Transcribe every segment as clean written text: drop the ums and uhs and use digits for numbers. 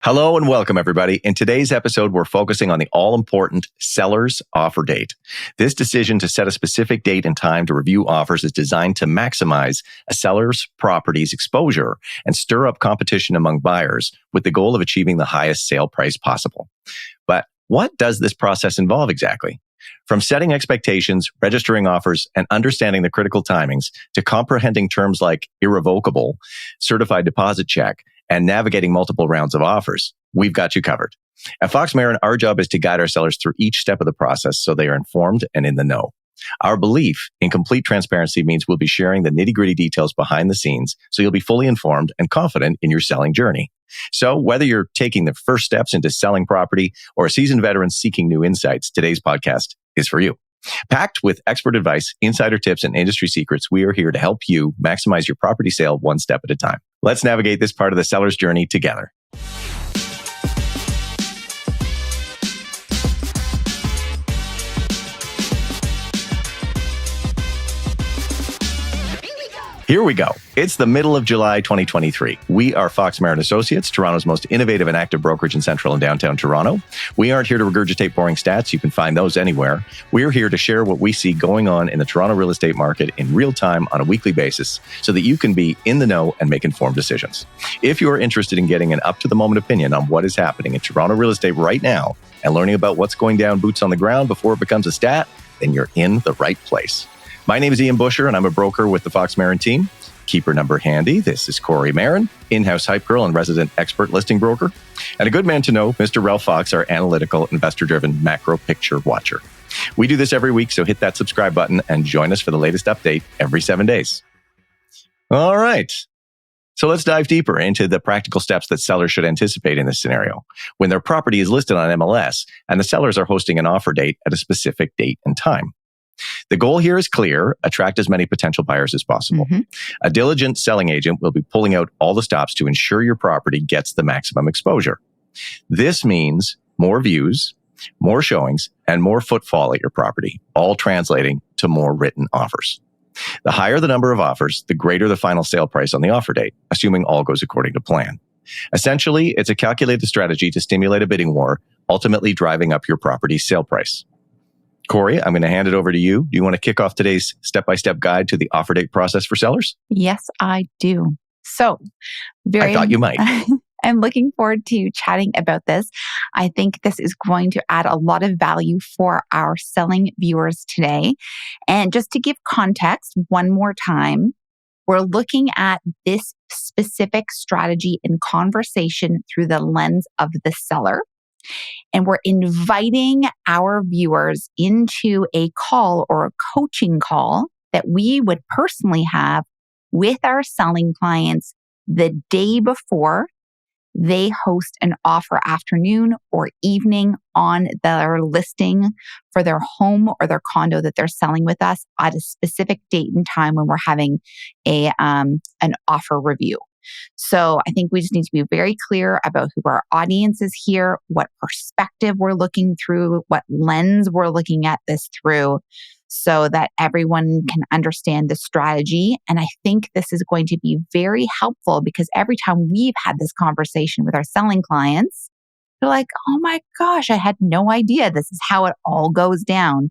Hello and welcome, everybody. In today's episode, we're focusing on the all-important seller's offer date. This decision to set a specific date and time to review offers is designed to maximize a seller's property's exposure and stir up competition among buyers with the goal of achieving the highest sale price possible. But what does this process involve exactly? From setting expectations, registering offers, and understanding the critical timings to comprehending terms like irrevocable, certified deposit check, and navigating multiple rounds of offers, we've got you covered. At Fox Marin, our job is to guide our sellers through each step of the process so they are informed and in the know. Our belief in complete transparency means we'll be sharing the nitty-gritty details behind the scenes so you'll be fully informed and confident in your selling journey. So whether you're taking the first steps into selling property or a seasoned veteran seeking new insights, today's podcast is for you. Packed with expert advice, insider tips, and industry secrets, we are here to help you maximize your property sale one step at a time. Let's navigate this part of the seller's journey together. Here we go. It's the middle of July 2023. We are Fox Marin Associates, Toronto's most innovative and active brokerage in central and downtown Toronto. We aren't here to regurgitate boring stats. You can find those anywhere. We're here to share what we see going on in the Toronto real estate market in real time on a weekly basis so that you can be in the know and make informed decisions. If you're interested in getting an up-to-the-moment opinion on what is happening in Toronto real estate right now and learning about what's going down boots on the ground before it becomes a stat, then you're in the right place. My name is Ian Busher, and I'm a broker with the Fox Marin team. Keep your number handy. This is Kori Marin, in-house hype girl and resident expert listing broker. And a good man to know, Mr. Ralph Fox, our analytical, investor-driven macro picture watcher. We do this every week, so hit that subscribe button and join us for the latest update every 7 days. All right. So let's dive deeper into the practical steps that sellers should anticipate in this scenario when their property is listed on MLS and the sellers are hosting an offer date at a specific date and time. The goal here is clear: attract as many potential buyers as possible. A diligent selling agent will be pulling out all the stops to ensure your property gets the maximum exposure. This means more views, more showings, and more footfall at your property, all translating to more written offers. The higher the number of offers, the greater the final sale price on the offer date, assuming all goes according to plan. Essentially, it's a calculated strategy to stimulate a bidding war, ultimately driving up your property's sale price. Kori, I'm going to hand it over to you. Do you want to kick off today's step-by-step guide to the offer date process for sellers? Yes, I do. So, I thought you might. I'm looking forward to chatting about this. I think this is going to add a lot of value for our selling viewers today. And just to give context one more time, we're looking at this specific strategy and conversation through the lens of the seller. And we're inviting our viewers into a call or a coaching call that we would personally have with our selling clients the day before they host an offer afternoon or evening on their listing for their home or their condo that they're selling with us at a specific date and time when we're having an offer review. So I think we just need to be very clear about who our audience is here, what perspective we're looking through, what lens we're looking at this through, so that everyone can understand the strategy. And I think this is going to be very helpful because every time we've had this conversation with our selling clients, they're like, oh my gosh, I had no idea this is how it all goes down.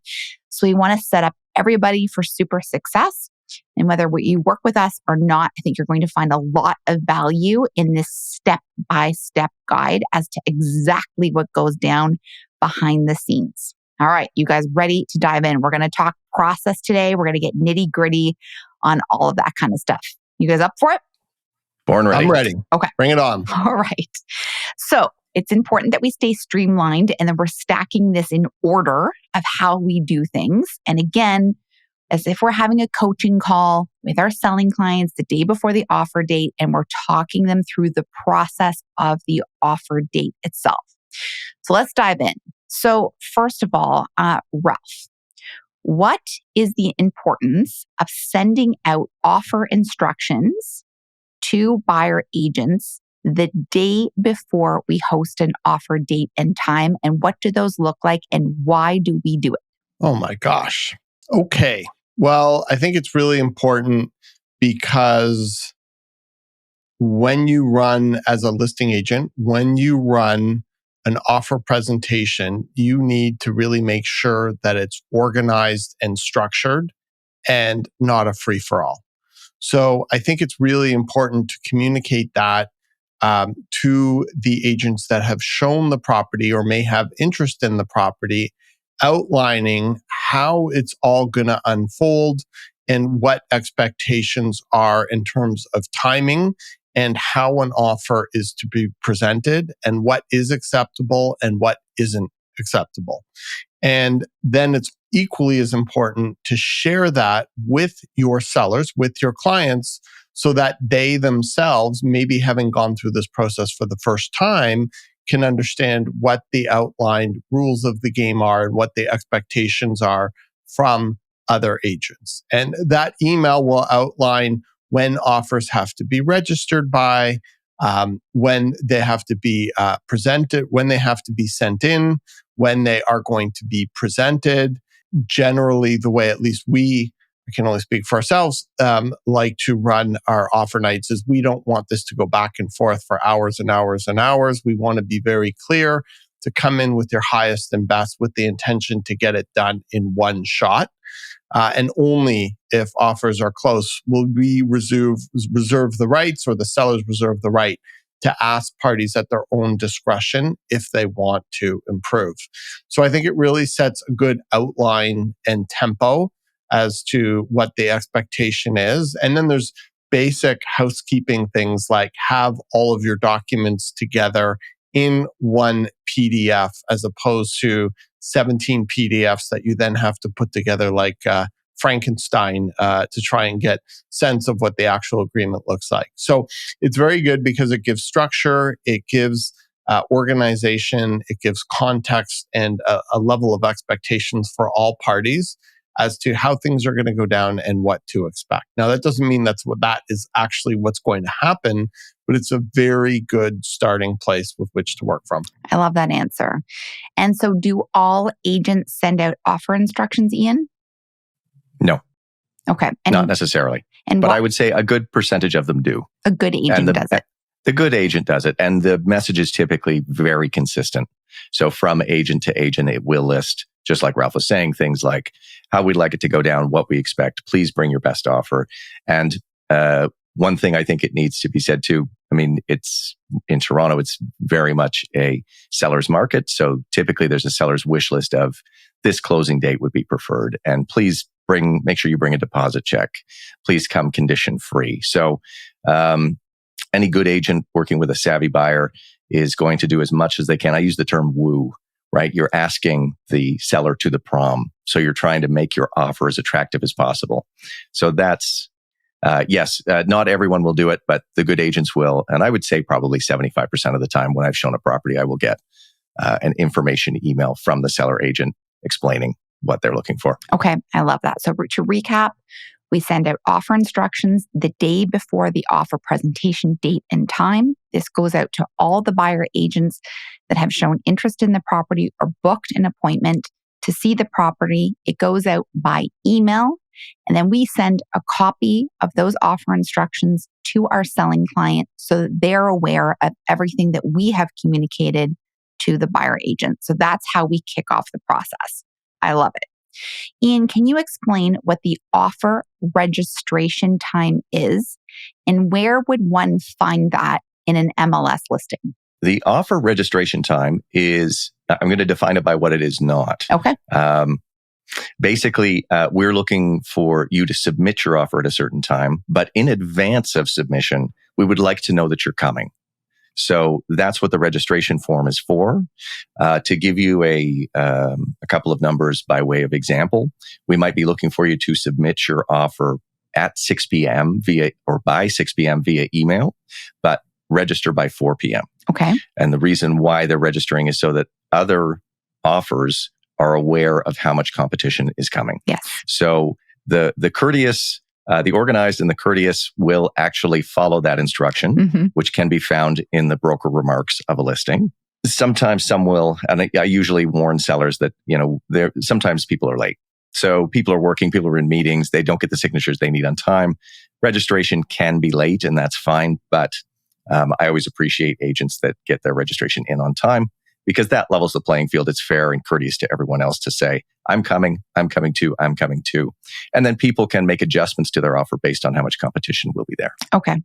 So we want to set up everybody for super success. And whether you work with us or not, I think you're going to find a lot of value in this step-by-step guide as to exactly what goes down behind the scenes. All right, you guys ready to dive in? We're going to talk process today. We're going to get nitty-gritty on all of that kind of stuff. You guys up for it? Born ready. I'm ready. Okay. Bring it on. All right. So it's important that we stay streamlined and that we're stacking this in order of how we do things. And again, as if we're having a coaching call with our selling clients the day before the offer date, and we're talking them through the process of the offer date itself. So let's dive in. So first of all, Ralph, what is the importance of sending out offer instructions to buyer agents the day before we host an offer date and time? And what do those look like and why do we do it? Oh my gosh. Okay. Well, I think it's really important because when you run as a listing agent, when you run an offer presentation, you need to really make sure that it's organized and structured and not a free-for-all. So I think it's really important to communicate that to the agents that have shown the property or may have interest in the property, outlining how it's all going to unfold and what expectations are in terms of timing and how an offer is to be presented and what is acceptable and what isn't acceptable. And then it's equally as important to share that with your sellers, with your clients, so that they themselves, maybe having gone through this process for the first time, can understand what the outlined rules of the game are and what the expectations are from other agents. And that email will outline when offers have to be registered by, when they have to be presented, when they have to be sent in, when they are going to be presented. Generally, the way at least I can only speak for ourselves, like to run our offer nights is we don't want this to go back and forth for hours and hours and hours. We want to be very clear to come in with your highest and best with the intention to get it done in one shot. And only if offers are close will we reserve the rights, or the sellers reserve the right to ask parties at their own discretion if they want to improve. So I think it really sets a good outline and tempo as to what the expectation is. And then there's basic housekeeping things like have all of your documents together in one PDF as opposed to 17 PDFs that you then have to put together like Frankenstein to try and get sense of what the actual agreement looks like. So it's very good because it gives structure, it gives organization, it gives context and a level of expectations for all parties as to how things are going to go down and what to expect. Now, that doesn't mean that is actually what's going to happen, but it's a very good starting place with which to work from. I love that answer. And so do all agents send out offer instructions, Ian? No. Okay. Not necessarily. But I would say a good percentage of them do. A good agent does it. The good agent does it. And the message is typically very consistent. So from agent to agent, it will list, just like Ralph was saying, things like how we'd like it to go down, what we expect. Please bring your best offer. And one thing I think it needs to be said too, I mean, it's in Toronto, it's very much a seller's market. So typically there's a seller's wish list of this closing date would be preferred. And please make sure you bring a deposit check. Please come condition free. So any good agent working with a savvy buyer is going to do as much as they can. I use the term woo, right? You're asking the seller to the prom. So you're trying to make your offer as attractive as possible. So that's, yes, not everyone will do it, but the good agents will. And I would say probably 75% of the time when I've shown a property, I will get an information email from the seller agent explaining what they're looking for. Okay, I love that. So to recap, we send out offer instructions the day before the offer presentation date and time. This goes out to all the buyer agents that have shown interest in the property or booked an appointment to see the property. It goes out by email, and then we send a copy of those offer instructions to our selling client so that they're aware of everything that we have communicated to the buyer agent. So that's how we kick off the process. I love it. Ian, can you explain what the offer registration time is and where would one find that in an MLS listing? The offer registration time is, I'm going to define it by what it is not. Okay. Basically, we're looking for you to submit your offer at a certain time, but in advance of submission, we would like to know that you're coming. So that's what the registration form is for. To give you a couple of numbers by way of example, we might be looking for you to submit your offer at 6 p.m. by 6 p.m. via email, but register by 4 p.m. Okay. And the reason why they're registering is so that other offers are aware of how much competition is coming. Yes. So the courteous, the organized and the courteous will actually follow that instruction, which can be found in the broker remarks of a listing. Sometimes some will, and I usually warn sellers that, sometimes people are late. So people are working, people are in meetings, they don't get the signatures they need on time. Registration can be late and that's fine, but I always appreciate agents that get their registration in on time because that levels the playing field. It's fair and courteous to everyone else to say, I'm coming too. And then people can make adjustments to their offer based on how much competition will be there. Okay.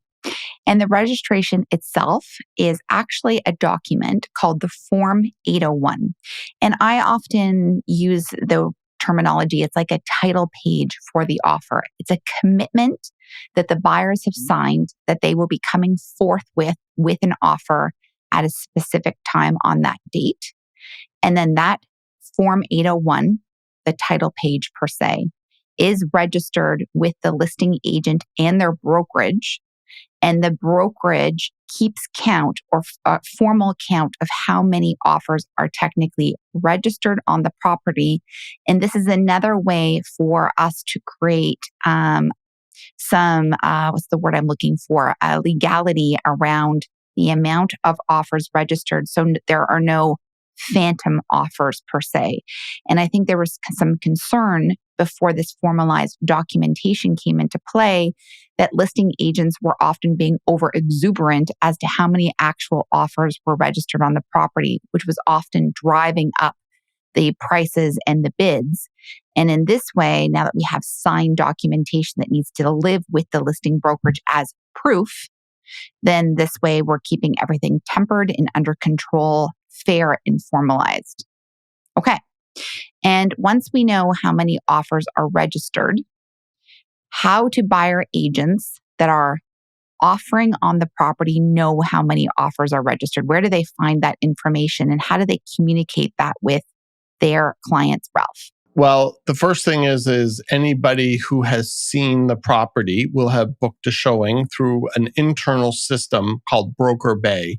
And the registration itself is actually a document called the Form 801. And I often use the terminology, it's like a title page for the offer. It's a commitment that the buyers have signed that they will be coming forth with an offer at a specific time on that date. And then that Form 801, the title page per se, is registered with the listing agent and their brokerage. And the brokerage keeps count or formal count of how many offers are technically registered on the property. And this is another way for us to create some, what's the word I'm looking for? Legality around the amount of offers registered. So there are no phantom offers per se. And I think there was some concern before this formalized documentation came into play that listing agents were often being over exuberant as to how many actual offers were registered on the property, which was often driving up the prices and the bids. And in this way, now that we have signed documentation that needs to live with the listing brokerage as proof, then this way we're keeping everything tempered and under control, fair and formalized. Okay. And once we know how many offers are registered, how do buyer agents that are offering on the property know how many offers are registered? Where do they find that information and how do they communicate that with their clients, Ralph? Well, the first thing is anybody who has seen the property will have booked a showing through an internal system called Broker Bay.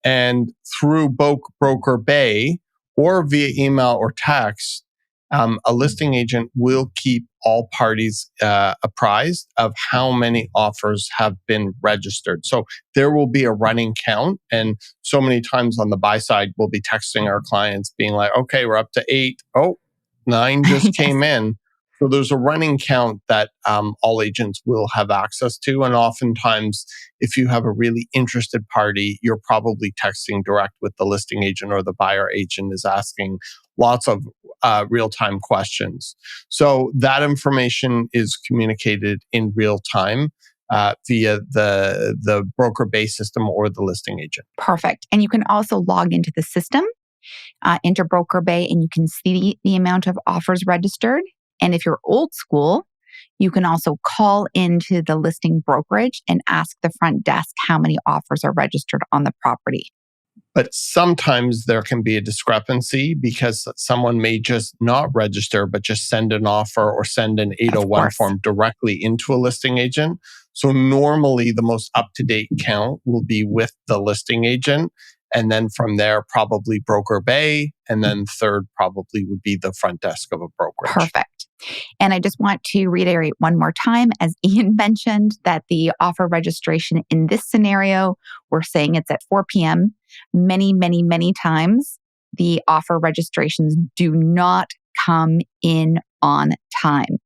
And through Broker Bay or via email or text, a listing agent will keep all parties apprised of how many offers have been registered. So there will be a running count. And so many times on the buy side, we'll be texting our clients being like, okay, we're up to 8. Oh, 9 just came in. So there's a running count that all agents will have access to. And oftentimes, if you have a really interested party, you're probably texting direct with the listing agent or the buyer agent is asking lots of real-time questions. So that information is communicated in real time via the broker-based system or the listing agent. Perfect. And you can also log into the system, into Broker Bay, and you can see the amount of offers registered. And if you're old school, you can also call into the listing brokerage and ask the front desk how many offers are registered on the property. But sometimes there can be a discrepancy because someone may just not register, but just send an offer or send an 801 form directly into a listing agent. So normally the most up-to-date count will be with the listing agent. And then from there, probably Broker Bay. And then third probably would be the front desk of a brokerage. Perfect. And I just want to reiterate one more time, as Ian mentioned, that the offer registration in this scenario, we're saying it's at 4 p.m. Many, many, many times, the offer registrations do not come in on time.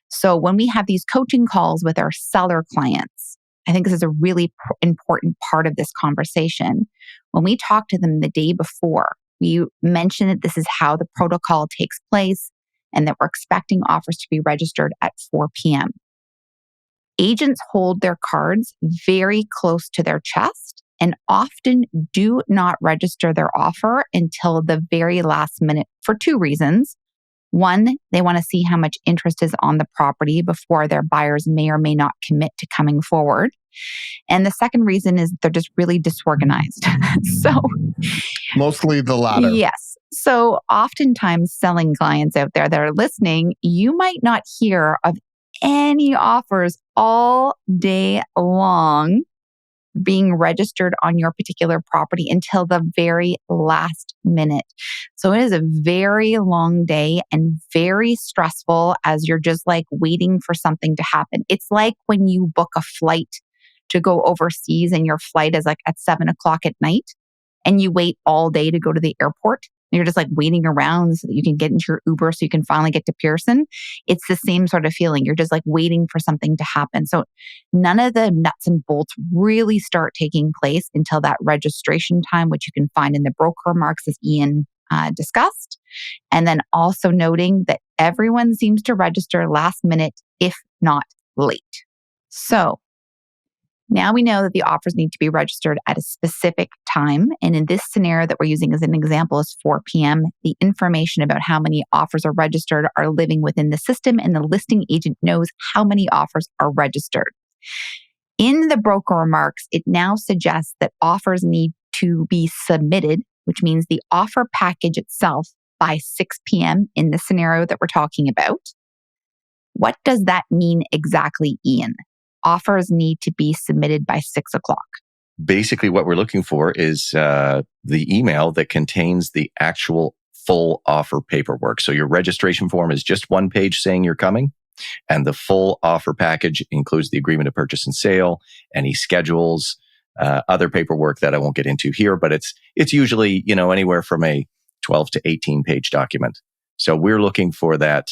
So when we have these coaching calls with our seller clients, I think this is a really important part of this conversation. When we talk to them the day before, we mention that this is how the protocol takes place and that we're expecting offers to be registered at 4 p.m. Agents hold their cards very close to their chest and often do not register their offer until the very last minute for 2 reasons. One, they want to see how much interest is on the property before their buyers may or may not commit to coming forward. And the second reason is they're just really disorganized. So, mostly the latter. Yes. So oftentimes selling clients out there that are listening, you might not hear of any offers all day long being registered on your particular property until the very last minute. So it is a very long day and very stressful as you're just like waiting for something to happen. It's like when you book a flight to go overseas and your flight is like at 7:00 at night and you wait all day to go to the airport. you're just like waiting around so that you can get into your Uber so you can finally get to Pearson. It's the same sort of feeling. You're just like waiting for something to happen. So none of the nuts and bolts really start taking place until that registration time, which you can find in the broker remarks as Ian discussed. And then also noting that everyone seems to register last minute, if not late. So now we know that the offers need to be registered at a specific time. And in this scenario that we're using as an example is 4 p.m., the information about how many offers are registered are living within the system, and the listing agent knows how many offers are registered. In the broker remarks, it now suggests that offers need to be submitted, which means the offer package itself by 6 p.m. in the scenario that we're talking about. What does that mean exactly, Ian? Offers need to be submitted by 6 o'clock. Basically, what we're looking for is the email that contains the actual full offer paperwork. So your registration form is just one page saying you're coming, and the full offer package includes the agreement of purchase and sale, any schedules, other paperwork that I won't get into here, but it's usually, anywhere from a 12 to 18 page document. So we're looking for that.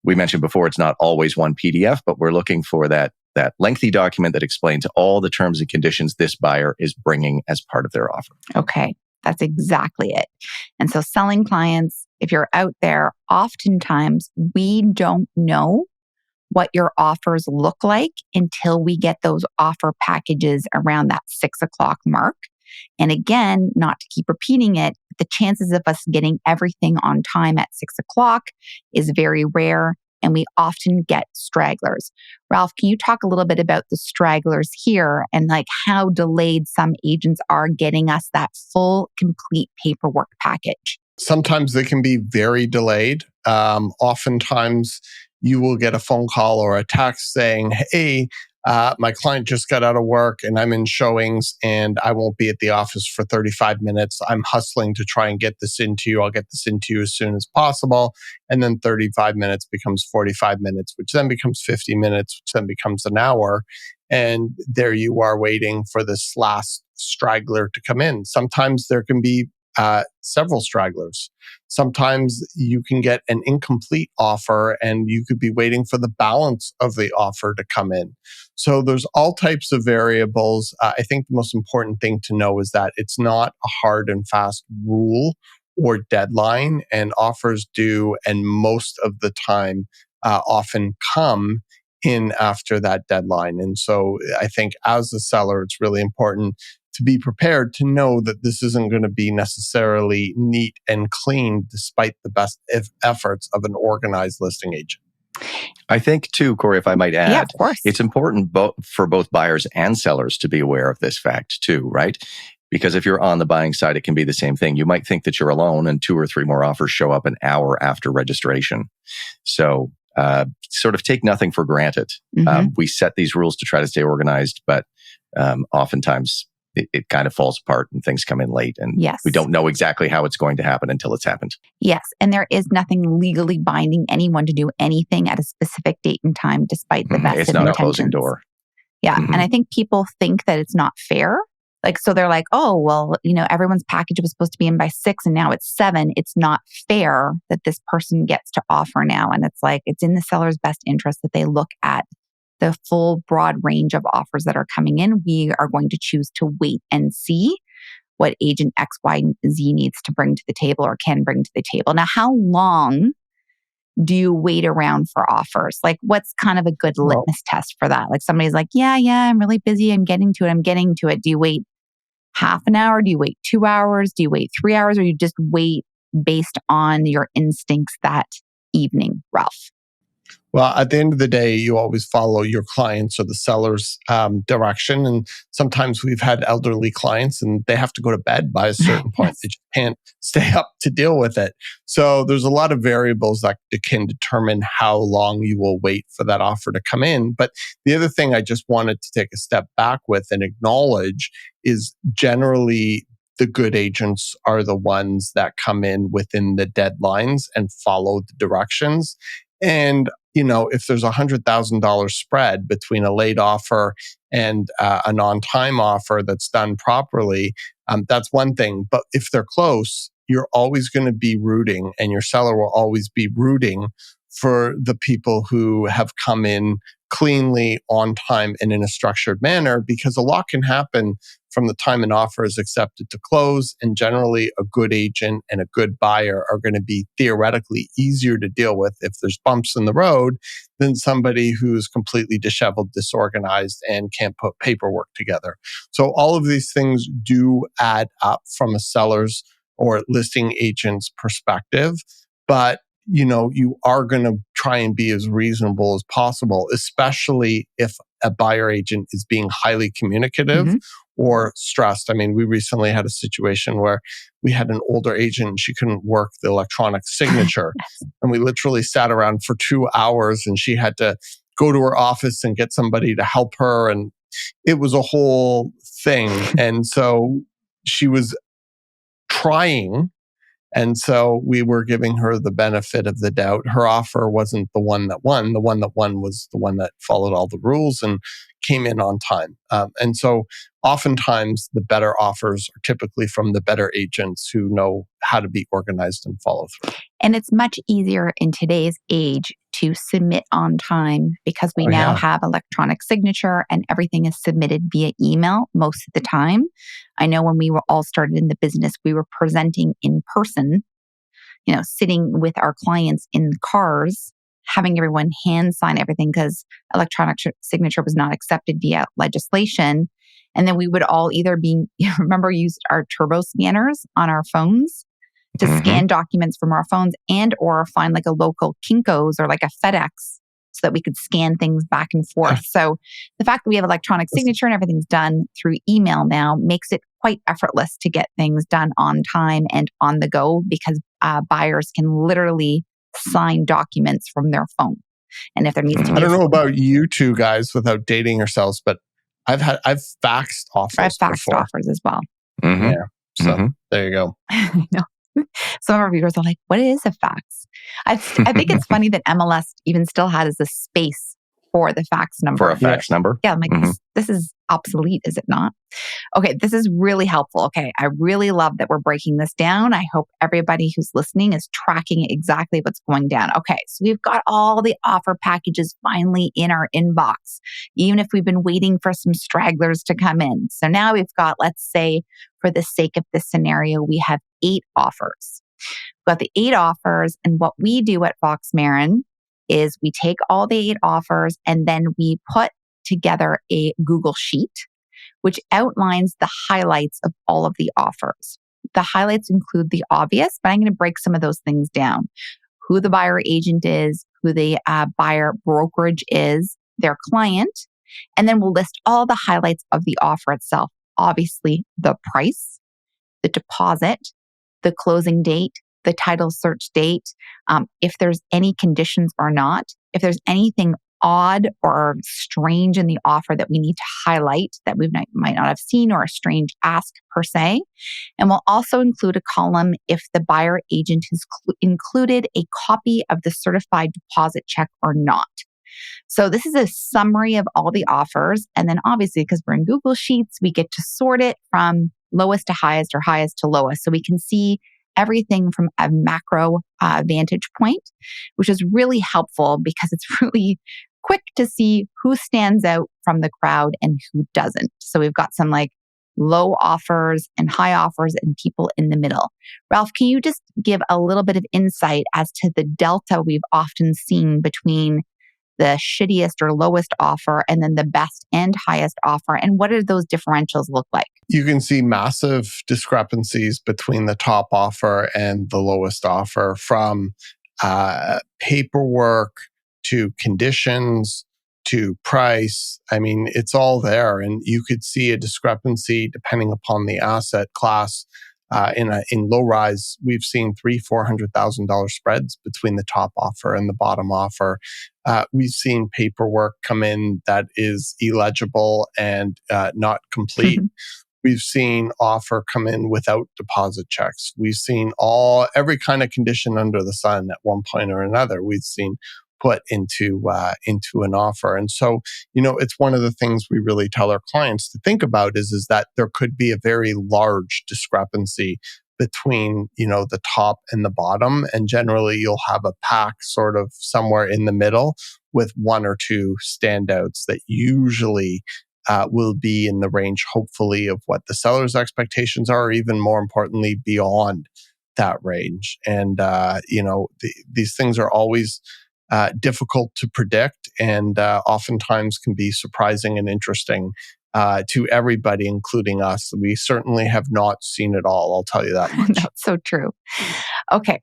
We mentioned before, it's not always one PDF, but we're looking for that lengthy document that explains all the terms and conditions this buyer is bringing as part of their offer. Okay, that's exactly it. And so selling clients, if you're out there, oftentimes we don't know what your offers look like until we get those offer packages around that 6 o'clock mark. And again, not to keep repeating it, the chances of us getting everything on time at 6 o'clock is very rare, and we often get stragglers. Ralph, can you talk a little bit about the stragglers here and like how delayed some agents are getting us that full, complete paperwork package? Sometimes they can be very delayed. Oftentimes you will get a phone call or a text saying, hey, my client just got out of work and I'm in showings and I won't be at the office for 35 minutes. I'm hustling to try and get this into you. I'll get this into you as soon as possible. And then 35 minutes becomes 45 minutes, which then becomes 50 minutes, which then becomes an hour. And there you are waiting for this last straggler to come in. Sometimes there can be several stragglers. Sometimes you can get an incomplete offer and you could be waiting for the balance of the offer to come in. So there's all types of variables. I think the most important thing to know is that it's not a hard and fast rule or deadline, and offers do, and most of the time, often come in after that deadline. And so I think as a seller, it's really important to be prepared to know that this isn't going to be necessarily neat and clean despite the best efforts of an organized listing agent. I think too, Kori, if I might add, Yeah, of course. it's important for both buyers and sellers to be aware of this fact too, right? Because if you're on the buying side, it can be the same thing. You might think that you're alone and 2 or 3 more offers show up an hour after registration. So sort of take nothing for granted. Mm-hmm. We set these rules to try to stay organized, but oftentimes it kind of falls apart and things come in late, and Yes. we don't know exactly how it's going to happen until it's happened. Yes. And there is nothing legally binding anyone to do anything at a specific date and time, despite the best It's of not intentions. a closing door. Yeah. Mhm. And I think people think that it's not fair. Like, so they're like, oh, well, everyone's package was supposed to be in by 6 and now it's 7. It's not fair that this person gets to offer now. And it's like, it's in the seller's best interest that they look at the full broad range of offers that are coming in. We are going to choose to wait and see what agent X, Y, and Z needs to bring to the table or can bring to the table. Now, how long do you wait around for offers? Like, what's kind of a good litmus test for that? Like, somebody's like, yeah, I'm really busy. I'm getting to it. Do you wait half an hour? Do you wait 2 hours? Do you wait 3 hours? Or you just wait based on your instincts that evening, Ralph? Well, at the end of the day, you always follow your clients or the seller's direction. And sometimes we've had elderly clients and they have to go to bed by a certain point. Yes. They just can't stay up to deal with it. So there's a lot of variables that can determine how long you will wait for that offer to come in. But the other thing I just wanted to take a step back with and acknowledge is generally the good agents are the ones that come in within the deadlines and follow the directions. And if there's $100,000 spread between a late offer and an on-time offer that's done properly, that's one thing. But if they're close, you're always going to be rooting, and your seller will always be rooting for the people who have come in cleanly, on time, and in a structured manner, because a lot can happen from the time an offer is accepted to close. And generally, a good agent and a good buyer are going to be theoretically easier to deal with if there's bumps in the road than somebody who's completely disheveled, disorganized, and can't put paperwork together. So all of these things do add up from a seller's or listing agent's perspective. But you are going to try and be as reasonable as possible, especially if a buyer agent is being highly communicative or stressed. I mean, we recently had a situation where we had an older agent and she couldn't work the electronic signature. And we literally sat around for 2 hours and she had to go to her office and get somebody to help her. And it was a whole thing. And so she was trying. And so we were giving her the benefit of the doubt. Her offer wasn't the one that won. The one that won was the one that followed all the rules and came in on time. And so oftentimes the better offers are typically from the better agents who know how to be organized and follow through. And it's much easier in today's age to submit on time because we now have electronic signature and everything is submitted via email most of the time. I know when we were all started in the business, we were presenting in person, sitting with our clients in cars, having everyone hand sign everything because electronic signature was not accepted via legislation. And then we would all either use our turbo scanners on our phones to scan documents from our phones or find like a local Kinko's or like a FedEx so that we could scan things back and forth. So the fact that we have electronic signature and everything's done through email now makes it quite effortless to get things done on time and on the go because buyers can literally sign documents from their phone. And if there needs to be I don't know about you two guys without dating yourselves, but I've faxed offers. I've faxed before. offers as well. Yeah. So there you go. I know. Some of our viewers are like, what is a fax? I think it's funny that MLS even still has a space for the fax number. For a fax number? Yeah, I'm like, this is obsolete, is it not? Okay, this is really helpful. Okay, I really love that we're breaking this down. I hope everybody who's listening is tracking exactly what's going down. Okay, so we've got all the offer packages finally in our inbox, even if we've been waiting for some stragglers to come in. So now we've got, let's say, for the sake of this scenario, we have 8 offers. We've got the 8 offers, and what we do at Fox Marin is we take all the 8 offers and then we put together a Google Sheet, which outlines the highlights of all of the offers. The highlights include the obvious, but I'm going to break some of those things down. Who the buyer agent is, who the buyer brokerage is, their client, and then we'll list all the highlights of the offer itself. Obviously, the price, the deposit, the closing date, the title search date, if there's any conditions or not, if there's anything odd or strange in the offer that we need to highlight that we might not have seen or a strange ask per se. And we'll also include a column if the buyer agent has included a copy of the certified deposit check or not. So this is a summary of all the offers. And then obviously, because we're in Google Sheets, we get to sort it from lowest to highest or highest to lowest. So we can see everything from a macro vantage point, which is really helpful because it's really quick to see who stands out from the crowd and who doesn't. So we've got some like low offers and high offers and people in the middle. Ralph, can you just give a little bit of insight as to the delta we've often seen between the shittiest or lowest offer and then the best and highest offer? And what do those differentials look like? You can see massive discrepancies between the top offer and the lowest offer, from paperwork to conditions to price. I mean, it's all there. And you could see a discrepancy depending upon the asset class. In low rise, we've seen $300,000-$400,000 spreads between the top offer and the bottom offer. We've seen paperwork come in that is illegible and not complete. We've seen offer come in without deposit checks. We've seen every kind of condition under the sun at one point or another. We've seen put into an offer. And so, it's one of the things we really tell our clients to think about is that there could be a very large discrepancy between, the top and the bottom. And generally you'll have a pack sort of somewhere in the middle with one or two standouts that usually will be in the range, hopefully, of what the seller's expectations are, or even more importantly, beyond that range. And, these things are always difficult to predict and oftentimes can be surprising and interesting to everybody, including us. We certainly have not seen it all, I'll tell you that much. That's so true. Okay.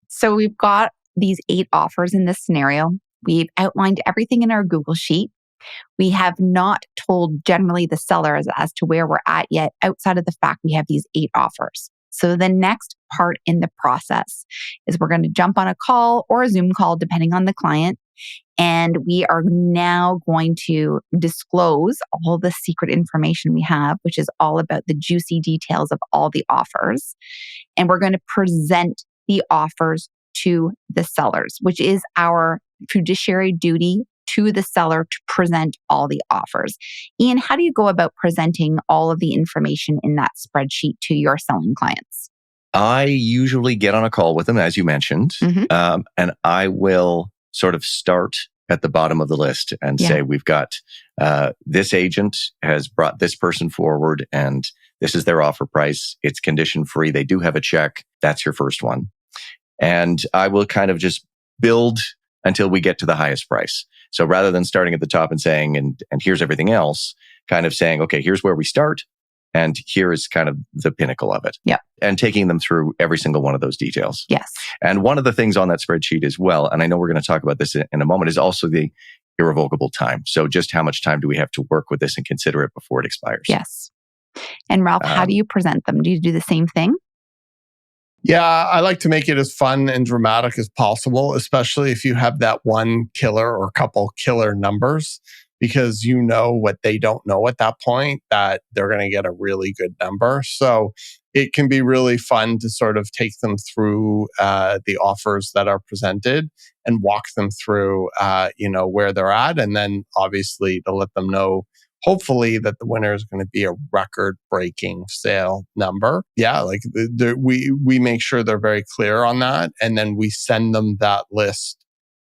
So we've got these 8 offers in this scenario. We've outlined everything in our Google Sheet. We have not told generally the sellers as to where we're at yet, outside of the fact we have these 8 offers. So the next part in the process is we're going to jump on a call or a Zoom call, depending on the client. And we are now going to disclose all the secret information we have, which is all about the juicy details of all the offers. And we're going to present the offers to the sellers, which is our fiduciary duty to the seller to present all the offers. Ian, how do you go about presenting all of the information in that spreadsheet to your selling clients? I usually get on a call with them, as you mentioned, and I will sort of start at the bottom of the list and say, we've got this agent has brought this person forward and this is their offer price. It's condition free. They do have a check. That's your first one. And I will kind of just build until we get to the highest price. So rather than starting at the top and saying, and here's everything else, kind of saying, okay, here's where we start. And here is kind of the pinnacle of it. Yeah. And taking them through every single one of those details. Yes. And one of the things on that spreadsheet as well, and I know we're going to talk about this in a moment, is also the irrevocable time. So just how much time do we have to work with this and consider it before it expires? Yes. And Ralph, how do you present them? Do you do the same thing? Yeah, I like to make it as fun and dramatic as possible, especially if you have that one killer or couple killer numbers, because you know what they don't know at that point, that they're going to get a really good number. So it can be really fun to sort of take them through the offers that are presented and walk them through, where they're at. And then obviously to let them know, hopefully, that the winner is going to be a record-breaking sale number. Yeah, we make sure they're very clear on that. And then we send them that list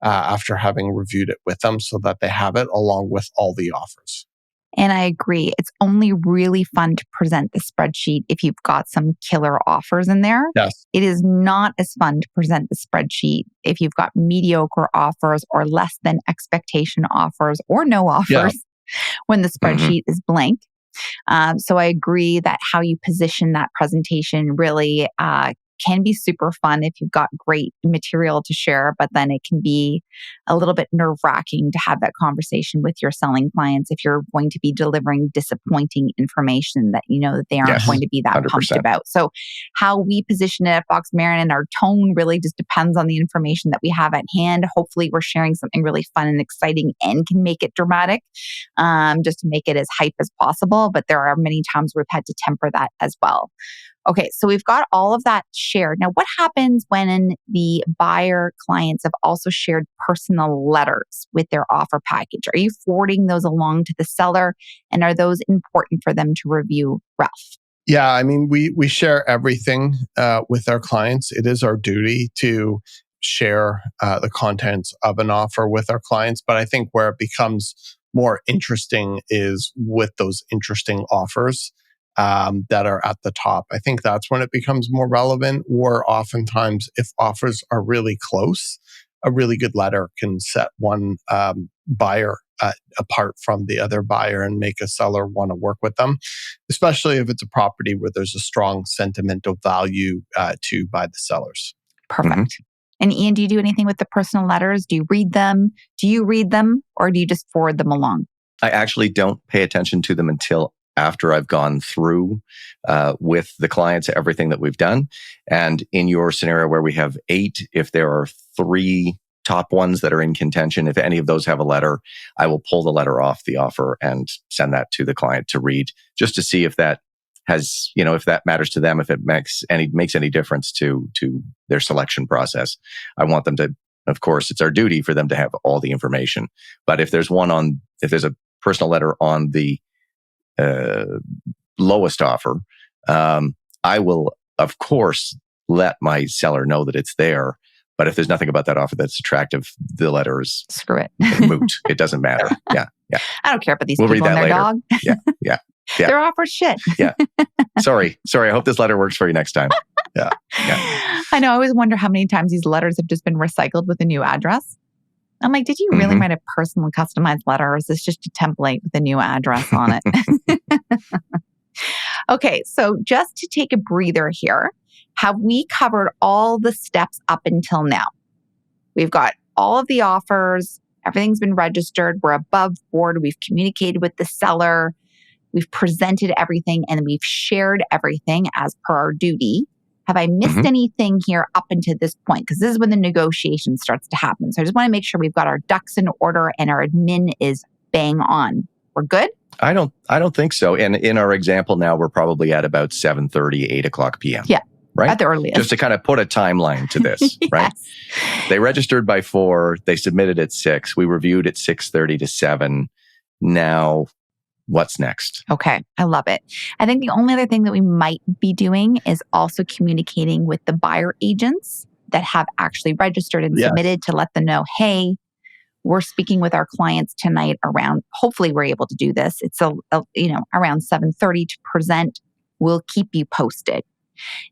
after having reviewed it with them so that they have it along with all the offers. And I agree. It's only really fun to present the spreadsheet if you've got some killer offers in there. Yes. It is not as fun to present the spreadsheet if you've got mediocre offers or less than expectation offers or no offers when the spreadsheet is blank. So I agree that how you position that presentation really can be super fun if you've got great material to share, but then it can be a little bit nerve-wracking to have that conversation with your selling clients if you're going to be delivering disappointing information that you know that they aren't going to be that 100%. pumped about. So how we position it at Fox Marin and our tone really just depends on the information that we have at hand. Hopefully we're sharing something really fun and exciting and can make it dramatic, just to make it as hype as possible. But there are many times we've had to temper that as well. Okay, so we've got all of that shared. Now, what happens when the buyer clients have also shared personal letters with their offer package? Are you forwarding those along to the seller? And are those important for them to review, Ralph? Yeah, I mean, we share everything with our clients. It is our duty to share the contents of an offer with our clients. But I think where it becomes more interesting is with those interesting offers that are at the top. I think that's when it becomes more relevant, or oftentimes if offers are really close, a really good letter can set one buyer apart from the other buyer and make a seller want to work with them, especially if it's a property where there's a strong sentimental value to by the sellers. Perfect. And Ian, do you do anything with the personal letters? Do you read them? Or do you just forward them along? I actually don't pay attention to them until after I've gone through with the clients everything that we've done. And in your scenario where we have 8, if there are 3 top ones that are in contention, if any of those have a letter, I will pull the letter off the offer and send that to the client to read, just to see if that has, if that matters to them, if it makes any difference to their selection process. I want them to of course, it's our duty for them to have all the information. But if there's a personal letter on the lowest offer, I will, of course, let my seller know that it's there. But if there's nothing about that offer that's attractive, the letter is Screw it. moot. It doesn't matter. Yeah. I don't care about these We'll people read and that their later. dog. Yeah. Their offer's shit. Yeah. Sorry. I hope this letter works for you next time. Yeah. I know. I always wonder how many times these letters have just been recycled with a new address. I'm like, did you really write a personal customized letter, or is this just a template with a new address on it? Okay, so just to take a breather here, have we covered all the steps up until now? We've got all of the offers. Everything's been registered. We're above board. We've communicated with the seller. We've presented everything, and we've shared everything as per our duty. Have I missed anything here up until this point? Because this is when the negotiation starts to happen. So I just want to make sure we've got our ducks in order and our admin is bang on. We're good? I don't think so. And in our example now, we're probably at about 7:30, 8 o'clock p.m. Yeah. Right? At the earliest. Just to kind of put a timeline to this, Yes. right? They registered by 4. They submitted at 6. We reviewed at 6:30 to 7. Now, what's next? Okay. I love it. I think the only other thing that we might be doing is also communicating with the buyer agents that have actually registered and submitted to let them know, hey, we're speaking with our clients tonight around, hopefully we're able to do this. It's around 7:30 to present. We'll keep you posted.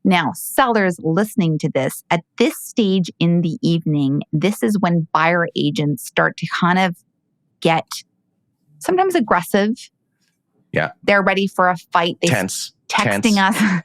Now, sellers listening to this, at this stage in the evening, this is when buyer agents start to kind of get sometimes aggressive. Yeah. They're ready for a fight. They Tense. texting us.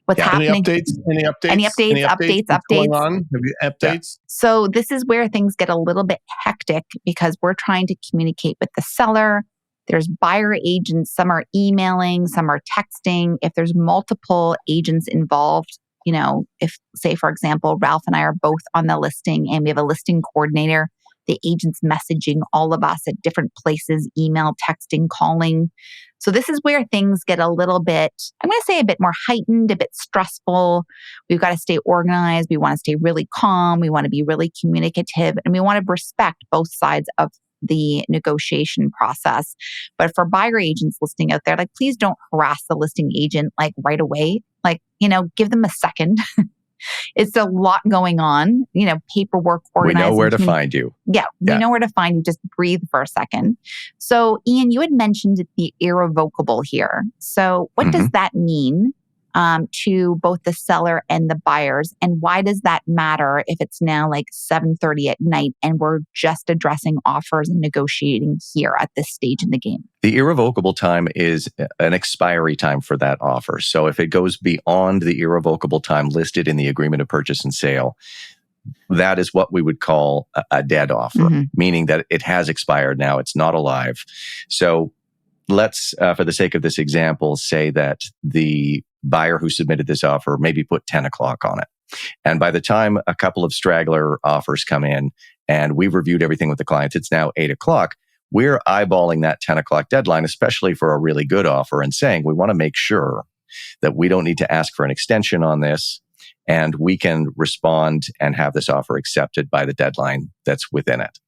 What's happening? Any updates? Updates. What's going on? Have you updates? Yeah. So this is where things get a little bit hectic because we're trying to communicate with the seller. There's buyer agents. Some are emailing, some are texting. If there's multiple agents involved, if say, for example, Ralph and I are both on the listing and we have a listing coordinator, the agent's messaging all of us at different places, email, texting, calling. So this is where things get a little bit, I'm going to say a bit more heightened, a bit stressful. We've got to stay organized. We want to stay really calm. We want to be really communicative, and we want to respect both sides of the negotiation process. But for buyer agents listening out there, please don't harass the listing agent right away. Give them a second. It's a lot going on, paperwork, organizing. We know where to find you. Yeah, we know where to find you. Just breathe for a second. So, Ian, you had mentioned the irrevocable here. So what does that mean to both the seller and the buyers? And why does that matter if it's now 7:30 at night and we're just addressing offers and negotiating here at this stage in the game? The irrevocable time is an expiry time for that offer. So if it goes beyond the irrevocable time listed in the agreement of purchase and sale, that is what we would call a dead offer, meaning that it has expired now. It's not alive. So let's, for the sake of this example, say that the buyer who submitted this offer maybe put 10 o'clock on it. And by the time a couple of straggler offers come in and we've reviewed everything with the clients, it's now 8 o'clock. We're eyeballing that 10 o'clock deadline, especially for a really good offer, and saying we want to make sure that we don't need to ask for an extension on this and we can respond and have this offer accepted by the deadline that's within it.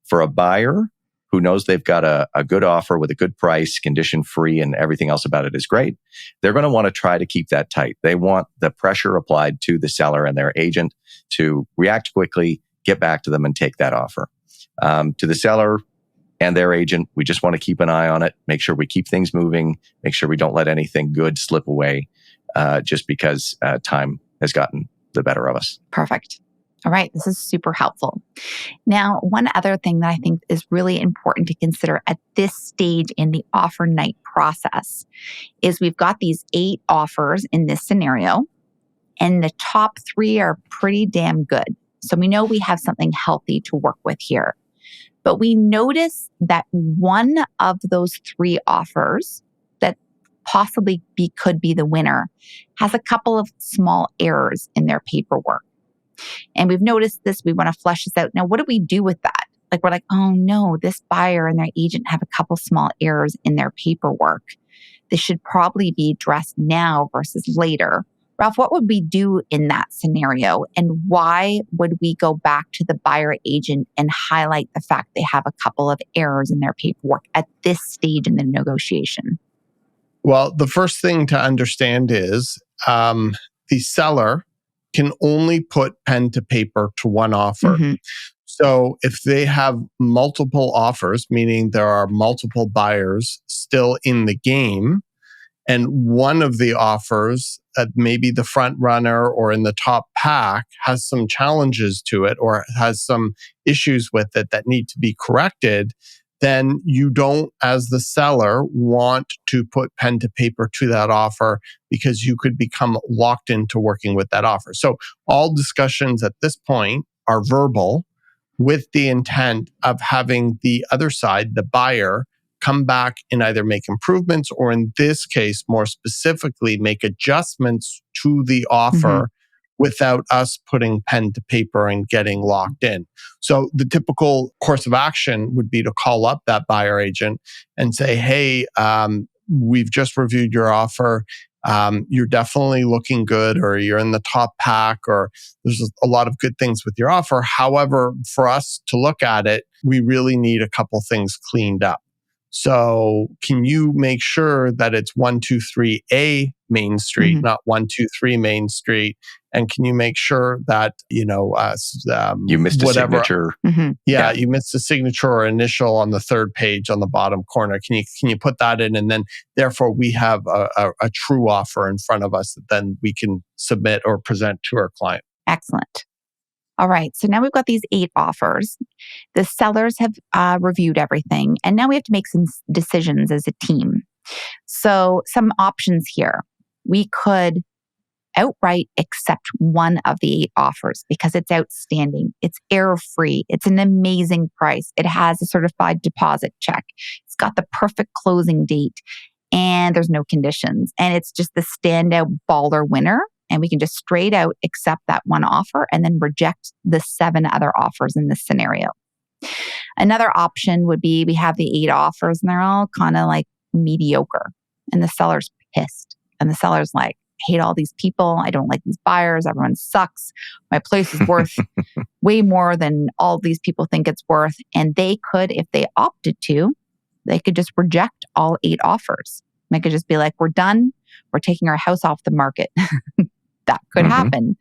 For a buyer who knows they've got a good offer with a good price, condition free, and everything else about it is great, they're going to want to try to keep that tight. They want the pressure applied to the seller and their agent to react quickly, get back to them, and take that offer. To the seller and their agent, we just want to keep an eye on it, make sure we keep things moving, make sure we don't let anything good slip away just because time has gotten the better of us. Perfect. All right. This is super helpful. Now, one other thing that I think is really important to consider at this stage in the offer night process is we've got these 8 offers in this scenario, and the top 3 are pretty damn good. So we know we have something healthy to work with here. But we notice that one of those 3 offers that possibly could be the winner has a couple of small errors in their paperwork. And we've noticed this. We want to flesh this out. Now, what do we do with that? We're like, oh no, this buyer and their agent have a couple small errors in their paperwork. This should probably be addressed now versus later. Ralph, what would we do in that scenario? And why would we go back to the buyer agent and highlight the fact they have a couple of errors in their paperwork at this stage in the negotiation? Well, the first thing to understand is the seller can only put pen to paper to one offer. Mm-hmm. So if they have multiple offers, meaning there are multiple buyers still in the game, and one of the offers, maybe the front runner or in the top pack, has some challenges to it or has some issues with it that need to be corrected, then you don't, as the seller, want to put pen to paper to that offer because you could become locked into working with that offer. So all discussions at this point are verbal with the intent of having the other side, the buyer, come back and either make improvements or, in this case, more specifically, make adjustments to the offer without us putting pen to paper and getting locked in. So the typical course of action would be to call up that buyer agent and say, hey, we've just reviewed your offer. You're definitely looking good, or you're in the top pack, or there's a lot of good things with your offer. However, for us to look at it, we really need a couple things cleaned up. So can you make sure that it's 123A Main Street, not 123 Main Street? And can you make sure that, you missed a signature? You missed a signature or initial on the third page on the bottom corner. Can you put that in? And then therefore we have a true offer in front of us that then we can submit or present to our client. Excellent. All right. So now we've got these 8 offers. The sellers have reviewed everything. And now we have to make some decisions as a team. So some options here. We could outright accept one of the 8 offers because it's outstanding. It's error-free. It's an amazing price. It has a certified deposit check. It's got the perfect closing date. And there's no conditions. And it's just the standout baller winner. And we can just straight out accept that one offer and then reject the 7 other offers in this scenario. Another option would be we have the 8 offers and they're all kind of like mediocre. And the seller's pissed. And the seller's like, I hate all these people. I don't like these buyers. Everyone sucks. My place is worth way more than all these people think it's worth. And they could, if they opted to, they could just reject all 8 offers. They could just be like, we're done. We're taking our house off the market. That could happen.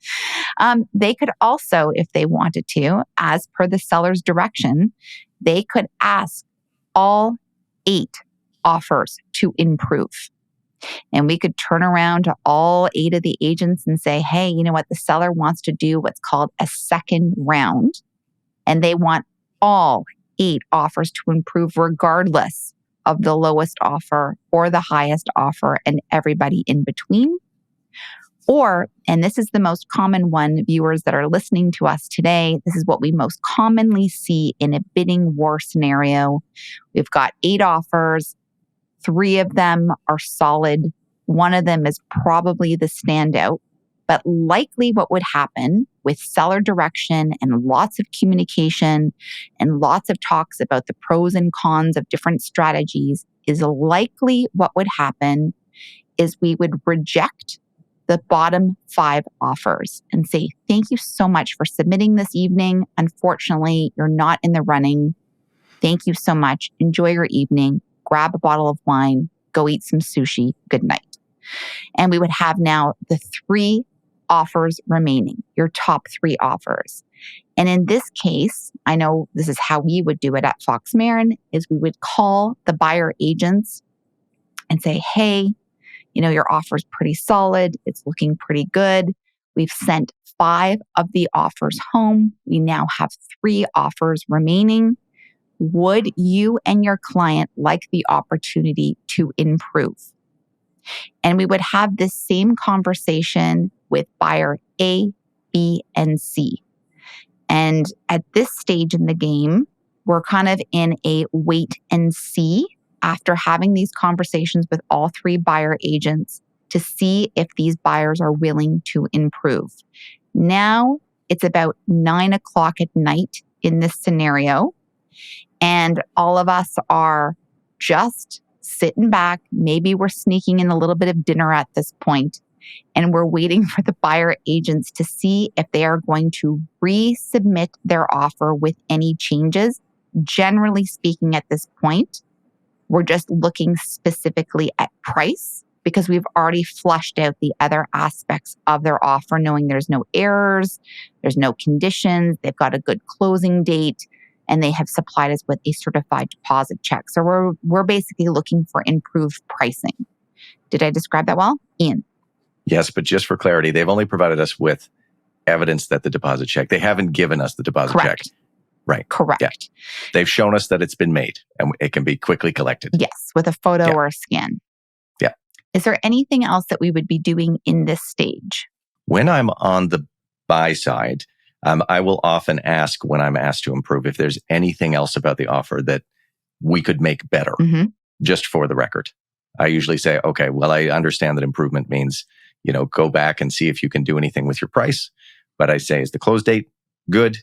They could also, if they wanted to, as per the seller's direction, they could ask all 8 offers to improve. And we could turn around to all 8 of the agents and say, hey, you know what? The seller wants to do what's called a second round. And they want all 8 offers to improve regardless of the lowest offer or the highest offer and everybody in between. Or, and this is the most common one, viewers that are listening to us today, this is what we most commonly see in a bidding war scenario. We've got 8 offers. 3 of them are solid. 1 of them is probably the standout. But likely what would happen with seller direction and lots of communication and lots of talks about the pros and cons of different strategies is likely what would happen is we would reject the bottom 5 offers and say, thank you so much for submitting this evening. Unfortunately, you're not in the running. Thank you so much. Enjoy your evening. Grab a bottle of wine. Go eat some sushi. Good night. And we would have now the 3 offers remaining, your top 3 offers. And in this case, I know this is how we would do it at Fox Marin, is we would call the buyer agents and say, hey, you know, your offer is pretty solid. It's looking pretty good. We've sent 5 of the offers home. We now have 3 offers remaining. Would you and your client like the opportunity to improve? And we would have this same conversation with buyer A, B, and C. And at this stage in the game, we're kind of in a wait and see after having these conversations with all 3 buyer agents to see if these buyers are willing to improve. Now it's about 9:00 at night in this scenario. And all of us are just sitting back. Maybe we're sneaking in a little bit of dinner at this point. and we're waiting for the buyer agents to see if they are going to resubmit their offer with any changes. Generally speaking, at this point, we're just looking specifically at price because we've already flushed out the other aspects of their offer, knowing there's no errors, there's no conditions, they've got a good closing date, and they have supplied us with a certified deposit check. So we're basically looking for improved pricing. Did I describe that well, Ian? Yes, but just for clarity, they've only provided us with evidence that the deposit check. They haven't given us the deposit Correct. check. Right. Correct. Yeah. They've shown us that it's been made and it can be quickly collected. Yes, with a photo or a scan. Yeah. Is there anything else that we would be doing in this stage? When I'm on the buy side, I will often ask when I'm asked to improve if there's anything else about the offer that we could make better, just for the record. I usually say, okay, well, I understand that improvement means, go back and see if you can do anything with your price. But I say, is the close date good?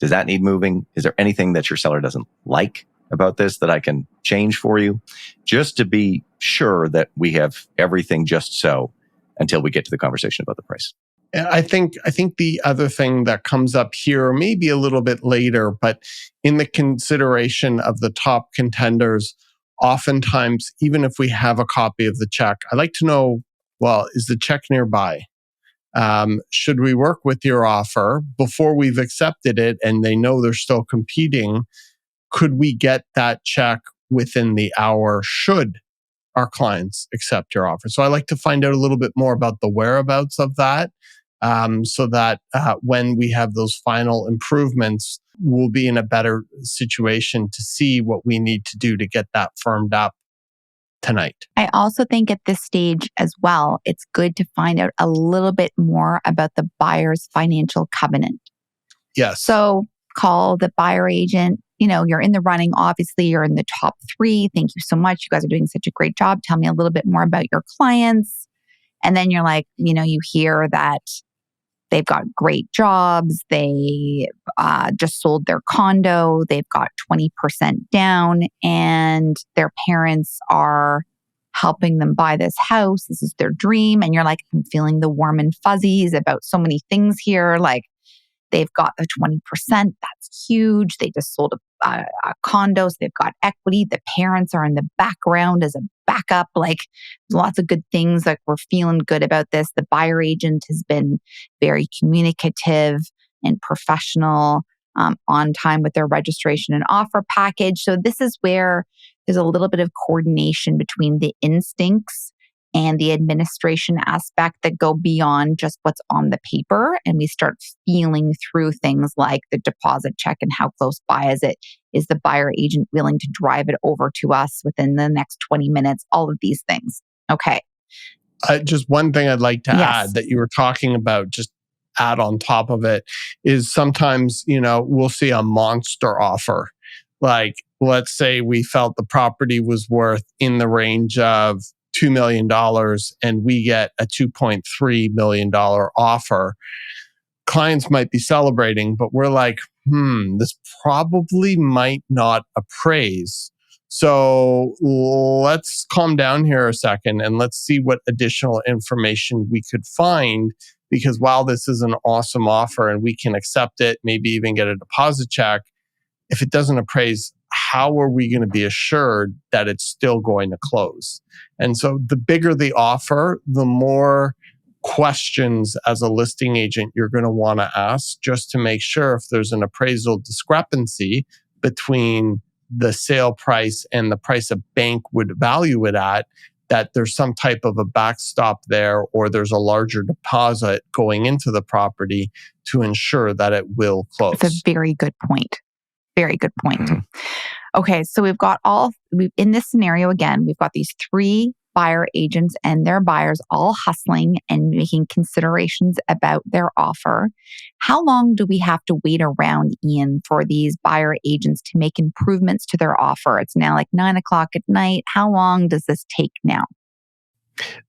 Does that need moving? Is there anything that your seller doesn't like about this that I can change for you? Just to be sure that we have everything just so until we get to the conversation about the price. I think the other thing that comes up here, maybe a little bit later, but in the consideration of the top contenders, oftentimes, even if we have a copy of the check, I like to know, well, is the check nearby? Should we work with your offer before we've accepted it and they know they're still competing? Could we get that check within the hour should our clients accept your offer? So I like to find out a little bit more about the whereabouts of that so that when we have those final improvements, we'll be in a better situation to see what we need to do to get that firmed up tonight. I also think at this stage as well, it's good to find out a little bit more about the buyer's financial covenant. Yes. So call the buyer agent. You're in the running. Obviously, you're in the top 3. Thank you so much. You guys are doing such a great job. Tell me a little bit more about your clients. And then you're like, you hear that they've got great jobs. They just sold their condo. They've got 20% down and their parents are helping them buy this house. This is their dream. And you're like, I'm feeling the warm and fuzzies about so many things here. Like they've got the 20%. That's huge. They just sold a condo. So they've got equity. The parents are in the background as a backup. Like there's lots of good things. Like we're feeling good about this. The buyer agent has been very communicative and professional, on time with their registration and offer package. So this is where there's a little bit of coordination between the instincts and the administration aspect that go beyond just what's on the paper. And we start feeling through things like the deposit check and how close by is it? Is the buyer agent willing to drive it over to us within the next 20 minutes? All of these things. Okay. Just one thing I'd like to add that you were talking about, just add on top of it, is sometimes, we'll see a monster offer. Like, let's say we felt the property was worth in the range of $2 million and we get a $2.3 million offer. Clients might be celebrating, but we're like, this probably might not appraise. So let's calm down here a second and let's see what additional information we could find. Because while this is an awesome offer and we can accept it, maybe even get a deposit check, if it doesn't appraise, how are we going to be assured that it's still going to close? And so the bigger the offer, the more questions as a listing agent you're going to want to ask just to make sure if there's an appraisal discrepancy between the sale price and the price a bank would value it at, that there's some type of a backstop there or there's a larger deposit going into the property to ensure that it will close. It's a very good point. Very good point. Okay, so in this scenario again, we've got these 3 buyer agents and their buyers all hustling and making considerations about their offer. How long do we have to wait around, Ian, for these buyer agents to make improvements to their offer? It's now like 9:00 at night. How long does this take now?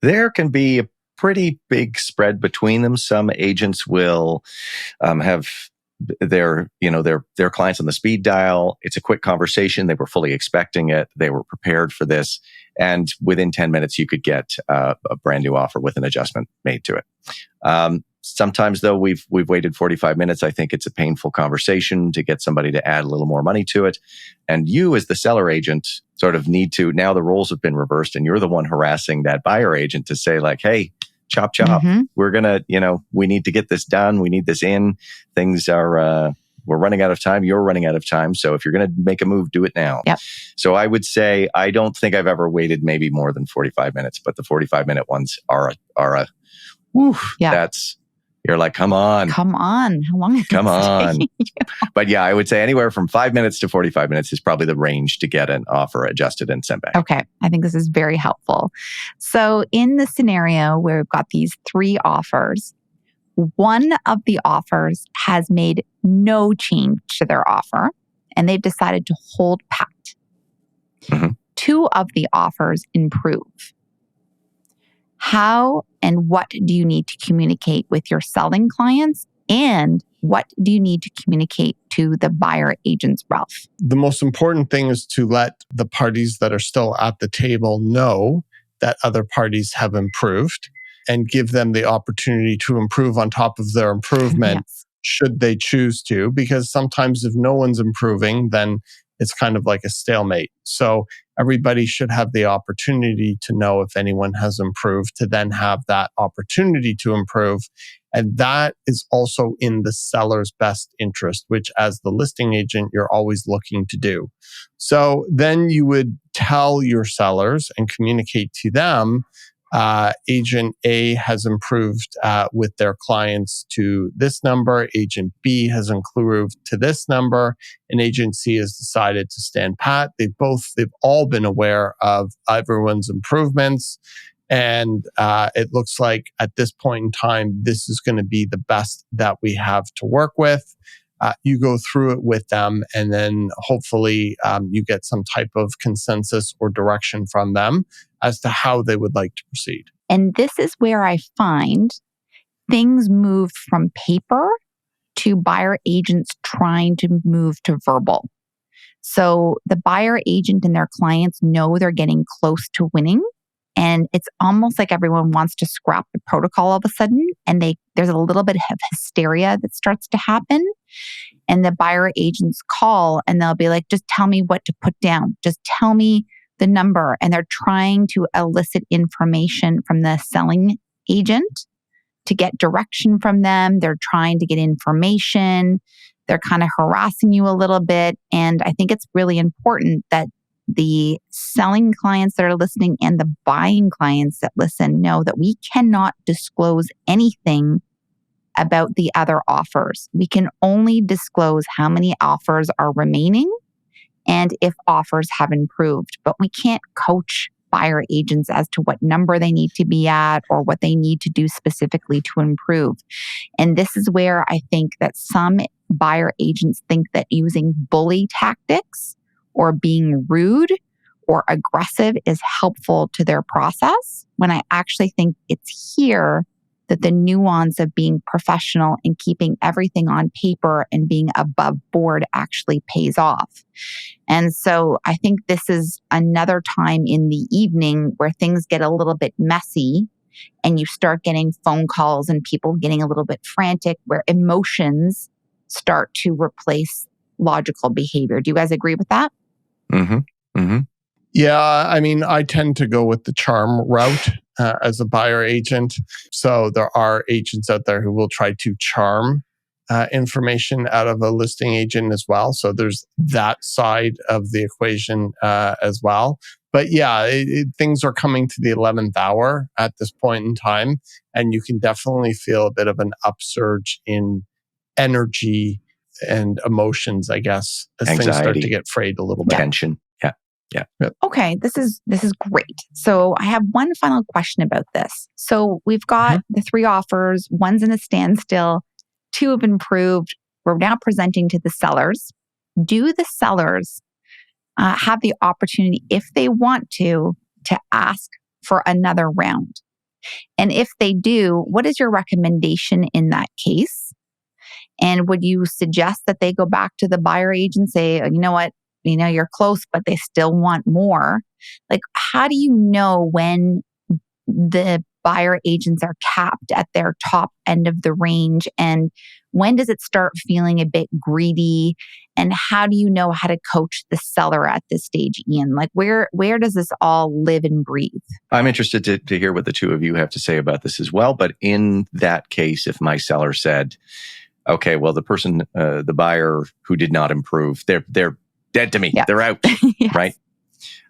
There can be a pretty big spread between them. Some agents will have their clients on the speed dial. It's a quick conversation. They were fully expecting it. They were prepared for this. And within 10 minutes, you could get a brand new offer with an adjustment made to it. Sometimes though, we've waited 45 minutes. I think it's a painful conversation to get somebody to add a little more money to it. And you as the seller agent sort of need to, now the roles have been reversed and you're the one harassing that buyer agent to say like, hey, chop, chop. We're going to, we need to get this done. We need this in. Things are, we're running out of time. You're running out of time. So if you're going to make a move, do it now. Yep. So I would say, I don't think I've ever waited maybe more than 45 minutes, but the 45-minute ones are that's, you're like, come on. How long is Come on. taking you? But yeah, I would say anywhere from 5 minutes to 45 minutes is probably the range to get an offer adjusted and sent back. Okay. I think this is very helpful. So in the scenario where we've got these 3 offers, one of the offers has made no change to their offer and they've decided to hold pat. 2 of the offers improve. How and what do you need to communicate with your selling clients? And what do you need to communicate to the buyer agents, Ralph? The most important thing is to let the parties that are still at the table know that other parties have improved and give them the opportunity to improve on top of their improvement should they choose to. Because sometimes if no one's improving, then it's kind of like a stalemate. So everybody should have the opportunity to know if anyone has improved, to then have that opportunity to improve. And that is also in the seller's best interest, which as the listing agent, you're always looking to do. So then you would tell your sellers and communicate to them, Agent A has improved with their clients to this number. Agent B has improved to this number. And Agent C has decided to stand pat. They've all been aware of everyone's improvements. And it looks like at this point in time, this is going to be the best that we have to work with. You go through it with them, and then hopefully you get some type of consensus or direction from them as to how they would like to proceed. And this is where I find things moved from paper to buyer agents trying to move to verbal. So the buyer agent and their clients know they're getting close to winning. And it's almost like everyone wants to scrap the protocol all of a sudden. And there's a little bit of hysteria that starts to happen. And the buyer agents call and they'll be like, just tell me what to put down. Just tell me the number. And they're trying to elicit information from the selling agent to get direction from them. They're trying to get information. They're kind of harassing you a little bit. And I think it's really important that the selling clients that are listening and the buying clients that listen know that we cannot disclose anything about the other offers. We can only disclose how many offers are remaining and if offers have improved, but we can't coach buyer agents as to what number they need to be at or what they need to do specifically to improve. And this is where I think that some buyer agents think that using bully tactics or being rude or aggressive is helpful to their process, when I actually think it's here that the nuance of being professional and keeping everything on paper and being above board actually pays off. And so I think this is another time in the evening where things get a little bit messy and you start getting phone calls and people getting a little bit frantic, where emotions start to replace logical behavior. Do you guys agree with that? Yeah, I mean, I tend to go with the charm route as a buyer agent. So there are agents out there who will try to charm information out of a listing agent as well. So there's that side of the equation as well. But yeah, things are coming to the 11th hour at this point in time. And you can definitely feel a bit of an upsurge in energy and emotions, I guess, as Anxiety. things start to get frayed a little bit. Tension. Yeah. Okay, this is great. So I have one final question about this. So we've got the 3 offers. One's in a standstill. 2 have improved. We're now presenting to the sellers. Do the sellers have the opportunity, if they want to ask for another round? And if they do, what is your recommendation in that case? And would you suggest that they go back to the buyer agent and say, you know what, you're close, but they still want more? Like, how do you know when the buyer agents are capped at their top end of the range? And when does it start feeling a bit greedy? And how do you know how to coach the seller at this stage, Ian? Like, where does this all live and breathe? I'm interested to hear what the two of you have to say about this as well. But in that case, if my seller said, okay, well, the person, the buyer who did not improve, they're dead to me. Yeah. They're out, yes. Right?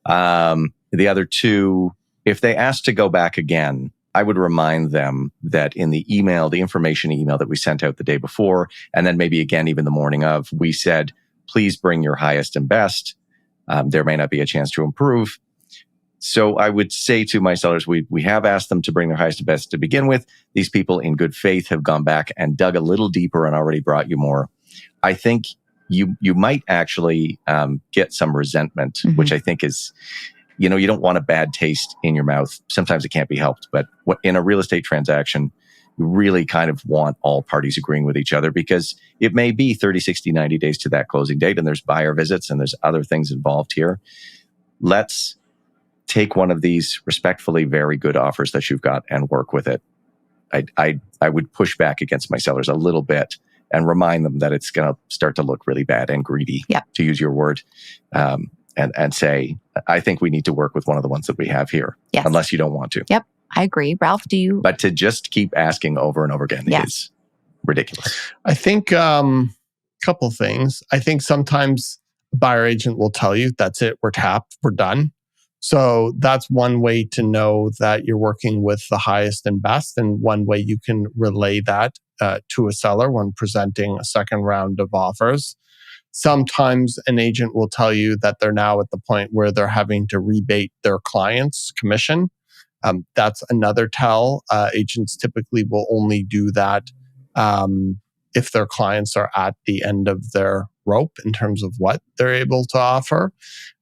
The other two, if they asked to go back again, I would remind them that in the email, the information email that we sent out the day before, and then maybe again, even the morning of, we said, please bring your highest and best. There may not be a chance to improve. So I would say to my sellers, we have asked them to bring their highest and best to begin with. These people in good faith have gone back and dug a little deeper and already brought you more. I think you might actually get some resentment, which I think is, you don't want a bad taste in your mouth. Sometimes it can't be helped, but in a real estate transaction, you really kind of want all parties agreeing with each other, because it may be 30, 60, 90 days to that closing date, and there's buyer visits and there's other things involved here. Let's take one of these respectfully very good offers that you've got and work with it. I would push back against my sellers a little bit and remind them that it's going to start to look really bad and greedy, to use your word. And say, I think we need to work with one of the ones that we have here, unless you don't want to. Yep, I agree. Ralph, do you? But to just keep asking over and over again is ridiculous. I think couple things. I think sometimes a buyer agent will tell you, that's it, we're tapped, we're done. So that's one way to know that you're working with the highest and best, and one way you can relay that to a seller when presenting a second round of offers. Sometimes an agent will tell you that they're now at the point where they're having to rebate their client's commission. That's another tell. Agents typically will only do that if their clients are at the end of their rope in terms of what they're able to offer.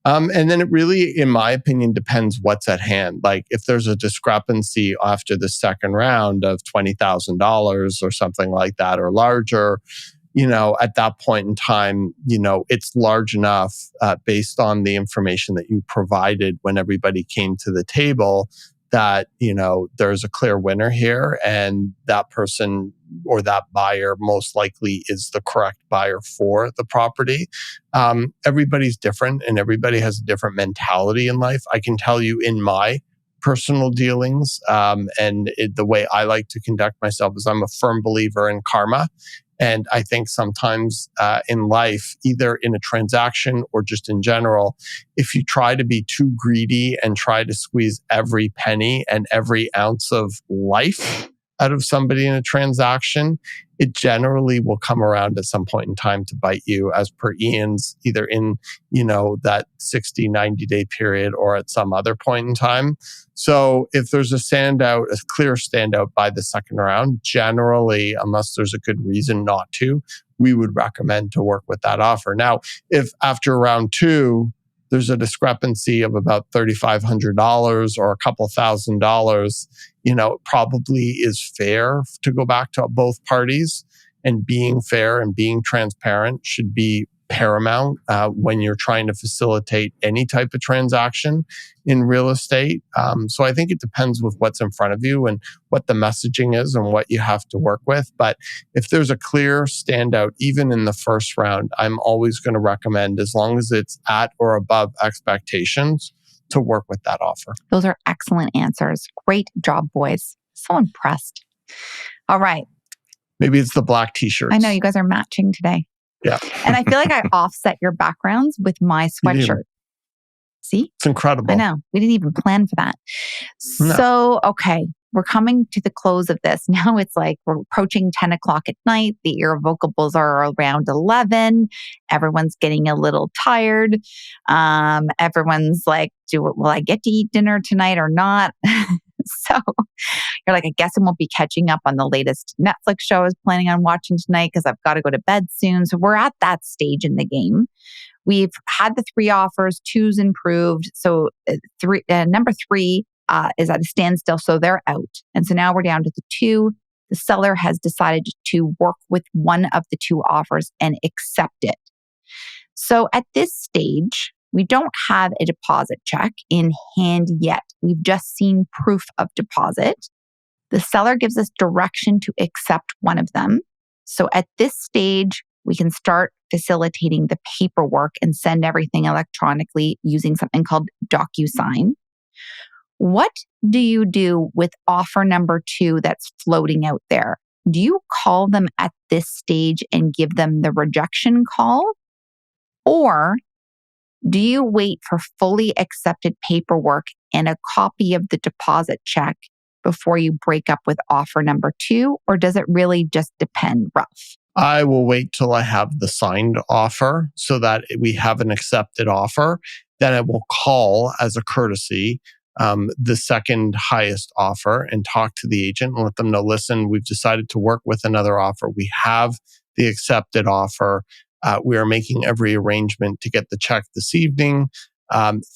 And then it really, in my opinion, depends what's at hand. Like if there's a discrepancy after the second round of $20,000 or something like that or larger, at that point in time, it's large enough based on the information that you provided when everybody came to the table that, there's a clear winner here, and that person or that buyer most likely is the correct buyer for the property. Everybody's different and everybody has a different mentality in life. I can tell you in my personal dealings the way I like to conduct myself is I'm a firm believer in karma. And I think sometimes in life, either in a transaction or just in general, if you try to be too greedy and try to squeeze every penny and every ounce of life out of somebody in a transaction, it generally will come around at some point in time to bite you, as per Ian's, either in, that 60, 90-day period or at some other point in time. So if there's a clear standout by the second round, generally, unless there's a good reason not to, we would recommend to work with that offer. Now, if after round two, there's a discrepancy of about $3,500 or a couple $1,000, it probably is fair to go back to both parties, and being fair and being transparent should be paramount when you're trying to facilitate any type of transaction in real estate. So I think it depends with what's in front of you and what the messaging is and what you have to work with. But if there's a clear standout, even in the first round, I'm always going to recommend, as long as it's at or above expectations, to work with that offer. Those are excellent answers. Great job, boys. So impressed. All right. Maybe it's the black t-shirts. I know you guys are matching today. Yeah. And I feel like I offset your backgrounds with my sweatshirt. See? It's incredible. I know. We didn't even plan for that. No. So, okay. We're coming to the close of this. Now it's like we're approaching 10 o'clock at night. The irrevocables are around 11. Everyone's getting a little tired. Everyone's like, will I get to eat dinner tonight or not? So you're like, I guess I won't be catching up on the latest Netflix show I was planning on watching tonight because I've got to go to bed soon. So we're at that stage in the game. We've had the 3 offers, 2's improved. So number 3 is at a standstill. So they're out. And so now we're down to the 2 the seller has decided to work with one of the two offers and accept it. So at this stage, we don't have a deposit check in hand yet. We've just seen proof of deposit. The seller gives us direction to accept one of them. So at this stage, we can start facilitating the paperwork and send everything electronically using something called DocuSign. What do you do with offer number 2 that's floating out there? Do you call them at this stage and give them the rejection call? Or do you wait for fully accepted paperwork and a copy of the deposit check before you break up with offer number 2? Or does it really just depend, Ralph? I will wait till I have the signed offer so that we have an accepted offer. Then I will call as a courtesy the second highest offer and talk to the agent and let them know, listen, we've decided to work with another offer. We have the accepted offer. We are making every arrangement to get the check this evening.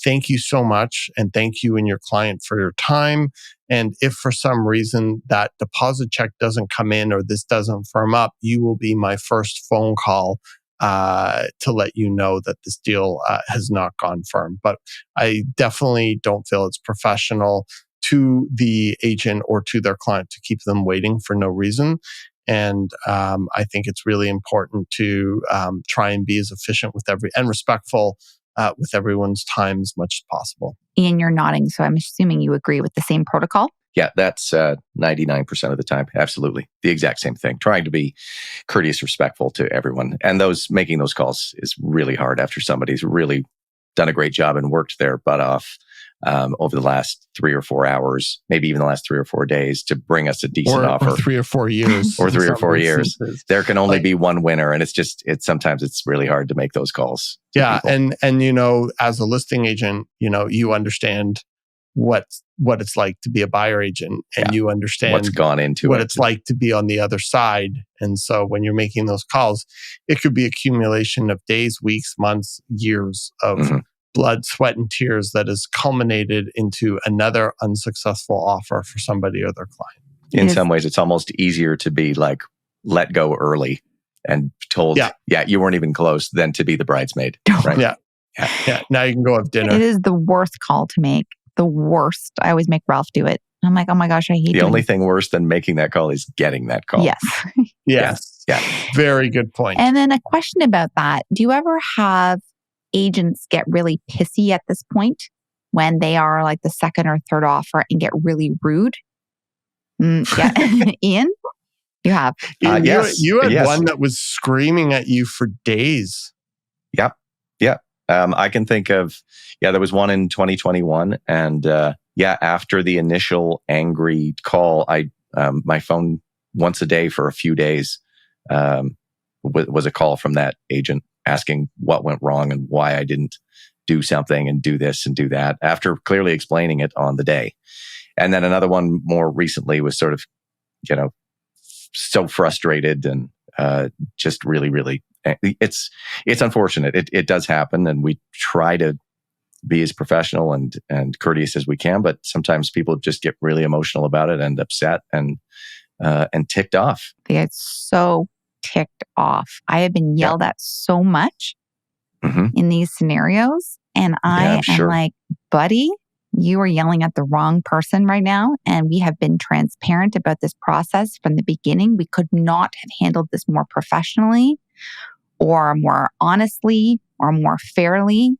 Thank you so much. And thank you and your client for your time. And if for some reason that deposit check doesn't come in or this doesn't firm up, you will be my first phone call to let you know that this deal has not gone firm. But I definitely don't feel it's professional to the agent or to their client to keep them waiting for no reason. And I think it's really important to try and be as efficient with and respectful with everyone's time as much as possible. Ian, you're nodding, so I'm assuming you agree with the same protocol? Yeah, that's 99% of the time. Absolutely. The exact same thing. Trying to be courteous, respectful to everyone. And making those calls is really hard after somebody's really done a great job and worked their butt off over the last 3 or 4 hours, maybe even the last 3 or 4 days to bring us a decent offer. Or 3 or 4 years. Or 3 or 4 years. There can only be one winner. And sometimes it's really hard to make those calls. Yeah. And as a listing agent, you understand what it's like to be a buyer agent and you understand what's gone into what it's like to be on the other side. And so when you're making those calls, it could be accumulation of days, weeks, months, years of blood, sweat, and tears that has culminated into another unsuccessful offer for somebody or their client. In some ways, it's almost easier to be let go early and told, you weren't even close, than to be the bridesmaid. Right? Yeah. Now you can go have dinner. It is the worst call to make. The worst. I always make Ralph do it. I'm like, oh my gosh, I hate it. The only thing worse than making that call is getting that call. Yes. Yes. Yeah. Very good point. And then a question about that. Do you ever have agents get really pissy at this point when they are like the second or third offer and get really rude? Yeah. Ian, you have. Yes. You had one that was screaming at you for days. Yep. Yeah. I can think of, there was one in 2021. And after the initial angry call, my phone once a day for a few days was a call from that agent asking what went wrong and why I didn't do something and do this and do that after clearly explaining it on the day. And then another one more recently was sort of, so frustrated and just really, really, it's unfortunate. It does happen, and we try to be as professional and courteous as we can, but sometimes people just get really emotional about it and upset and ticked off. They get so ticked off. I have been yelled at so much in these scenarios, and I am like, buddy, you are yelling at the wrong person right now. And we have been transparent about this process from the beginning. We could not have handled this more professionally or more honestly or more fairly.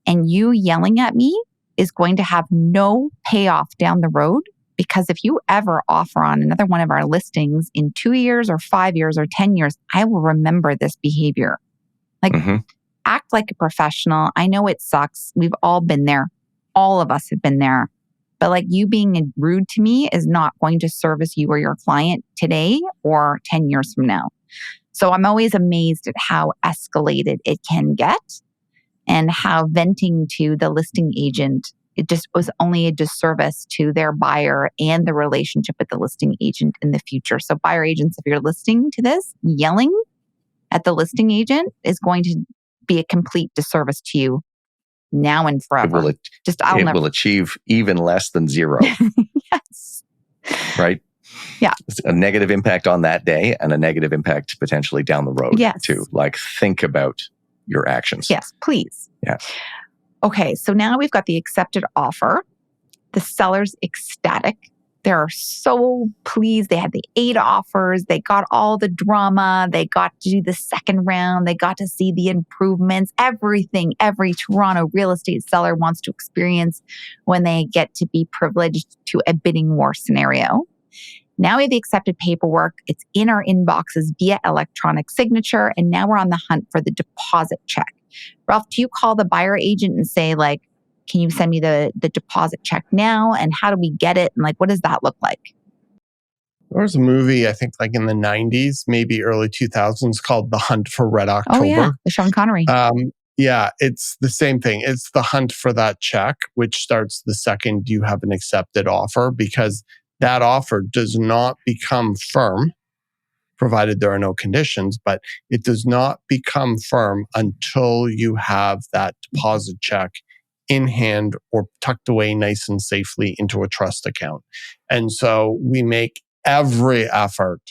And you yelling at me is going to have no payoff down the road, because if you ever offer on another one of our listings in 2 years or 5 years or 10 years, I will remember this behavior. Act like a professional. I know it sucks. We've all been there. All of us have been there. But you being rude to me is not going to service you or your client today or 10 years from now. So I'm always amazed at how escalated it can get and how venting to the listing agent, it just was only a disservice to their buyer and the relationship with the listing agent in the future. So buyer agents, if you're listening to this, yelling at the listing agent is going to be a complete disservice to you now and forever. It will achieve even less than zero. Yes. Right? Yeah. It's a negative impact on that day and a negative impact potentially down the road Yes. too. Like, think about your actions. Yes, please. Yeah. Okay, so now we've got the accepted offer. The seller's ecstatic. They're so pleased. They had the 8 offers. They got all the drama. They got to do the second round. They got to see the improvements, everything every Toronto real estate seller wants to experience when they get to be privileged to a bidding war scenario. Now we have the accepted paperwork. It's in our inboxes via electronic signature. And now we're on the hunt for the deposit check. Ralph, do you call the buyer agent and say, like, can you send me the deposit check now? And how do we get it? And like, what does that look like? There was a movie, I think like in the 90s, maybe early 2000s, called The Hunt for Red October. Oh, yeah. The Sean Connery. Yeah, it's the same thing. It's the hunt for that check, which starts the second you have an accepted offer, because that offer does not become firm, provided there are no conditions, but it does not become firm until you have that deposit check in hand or tucked away nice and safely into a trust account. And so we make every effort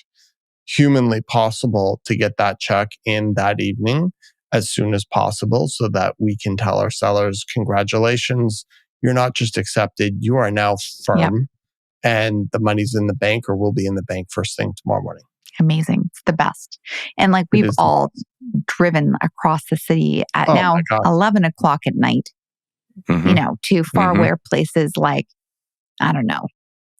humanly possible to get that check in that evening as soon as possible so that we can tell our sellers, congratulations, you're not just accepted, you are now firm. Yep. And the money's in the bank or will be in the bank first thing tomorrow morning. Amazing. It's the best. And like, we've all driven across the city at now 11 o'clock at night, Mm-hmm. you know, to faraway places like, I don't know,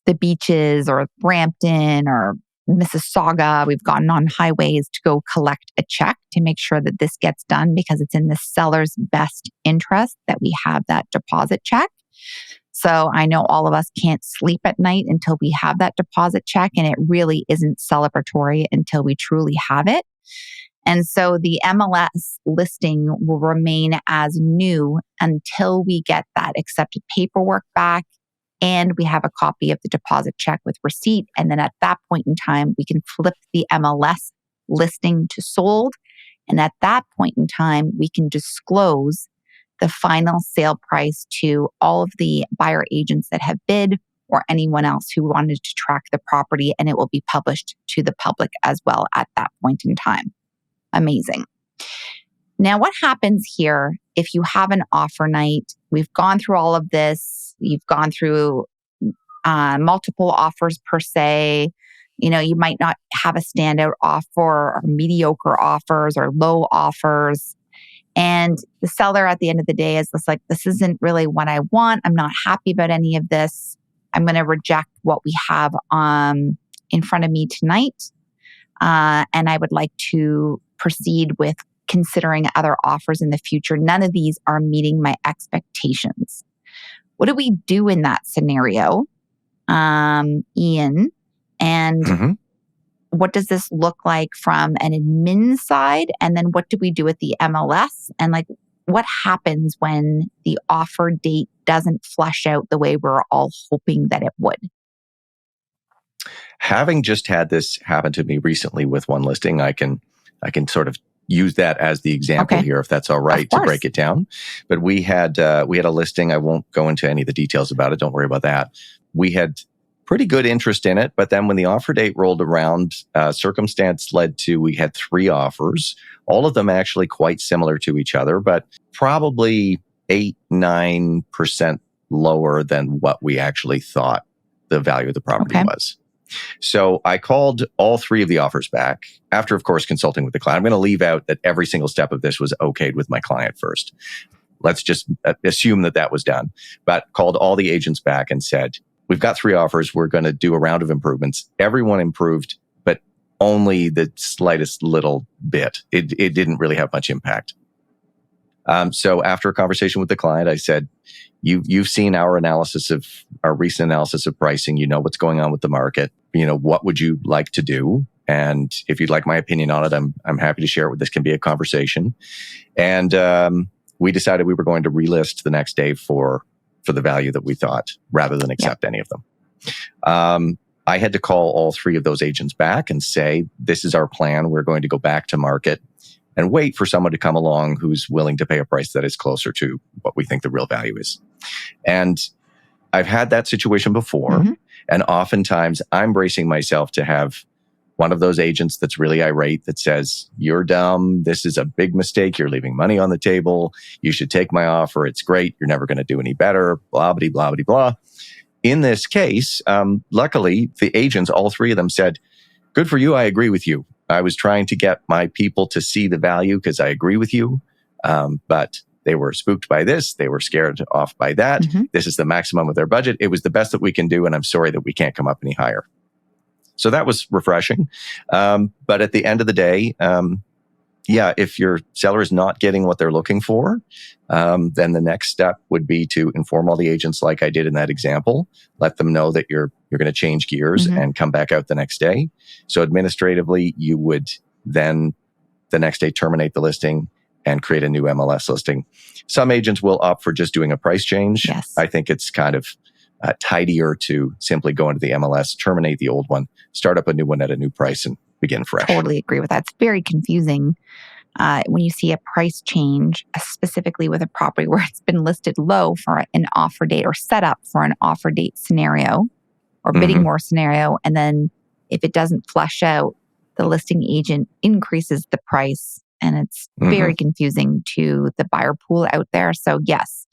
the beaches or Brampton or Mississauga. We've gotten on highways to go collect a check to make sure that this gets done, because it's in the seller's best interest that we have that deposit check. So I know all of us can't sleep at night until we have that deposit check, and it really isn't celebratory until we truly have it. And so the MLS listing will remain as new until we get that accepted paperwork back and we have a copy of the deposit check with receipt. And then at that point in time, we can flip the MLS listing to sold. And at that point in time, we can disclose the final sale price to all of the buyer agents that have bid or anyone else who wanted to track the property, and it will be published to the public as well at that point in time. Amazing. Now, what happens here if you have an offer night? We've gone through all of this. You've gone through multiple offers per se. You know, you might not have a standout offer or mediocre offers or low offers. And the seller at the end of the day is just like, this isn't really what I want. I'm not happy about any of this. I'm going to reject what we have in front of me tonight. And I would like to proceed with considering other offers in the future. None of these are meeting my expectations. What do we do in that scenario, Ian? And what does this look like from an admin side? And then what do we do with the MLS? And like, what happens when the offer date doesn't flesh out the way we're all hoping that it would? Having just had this happen to me recently with one listing, I can sort of use that as the example here, if that's all right, to break it down. But we had a listing. I won't go into any of the details about it. Don't worry about that. We had pretty good interest in it, but then when the offer date rolled around, circumstance led to we had 3 offers, all of them actually quite similar to each other, but probably 8-9% lower than what we actually thought the value of the property was. So I called all 3 of the offers back after, of course, consulting with the client. I'm going to leave out that every single step of this was okayed with my client first. Let's just assume that that was done. But called all the agents back and said, we've got 3 offers. We're going to do a round of improvements. Everyone improved, but only the slightest little bit. It didn't really have much impact. So after a conversation with the client, I said, you've seen our recent analysis of pricing. You know what's going on with the market. You know, what would you like to do? And if you'd like my opinion on it, I'm happy to share it. This can be a conversation. And we decided we were going to relist the next day for the value that we thought, rather than accept any of them. I had to call all 3 of those agents back and say, this is our plan. We're going to go back to market and wait for someone to come along who's willing to pay a price that is closer to what we think the real value is. And I've had that situation before. And oftentimes I'm bracing myself to have one of those agents that's really irate that says, you're dumb. This is a big mistake. You're leaving money on the table. You should take my offer. It's great. You're never going to do any better. Blah, blah, blah, blah, blah. In this case, luckily, the agents, all three of them said, good for you. I agree with you. I was trying to get my people to see the value because I agree with you. But they were spooked by this. They were scared off by that. This is the maximum of their budget. It was the best that we can do. And I'm sorry that we can't come up any higher. So that was refreshing. But at the end of the day, if your seller is not getting what they're looking for, then the next step would be to inform all the agents like I did in that example. Let them know that you're going to change gears and come back out the next day. So administratively, you would then the next day terminate the listing and create a new MLS listing. Some agents will opt for just doing a price change. Yes. I think it's kind of tidier to simply go into the MLS, terminate the old one, start up a new one at a new price and begin fresh. Totally agree with that. It's very confusing when you see a price change, specifically with a property where it's been listed low for an offer date or set up for an offer date scenario or bidding war scenario. And then if it doesn't flesh out, the listing agent increases the price. And it's very confusing to the buyer pool out there. So yes,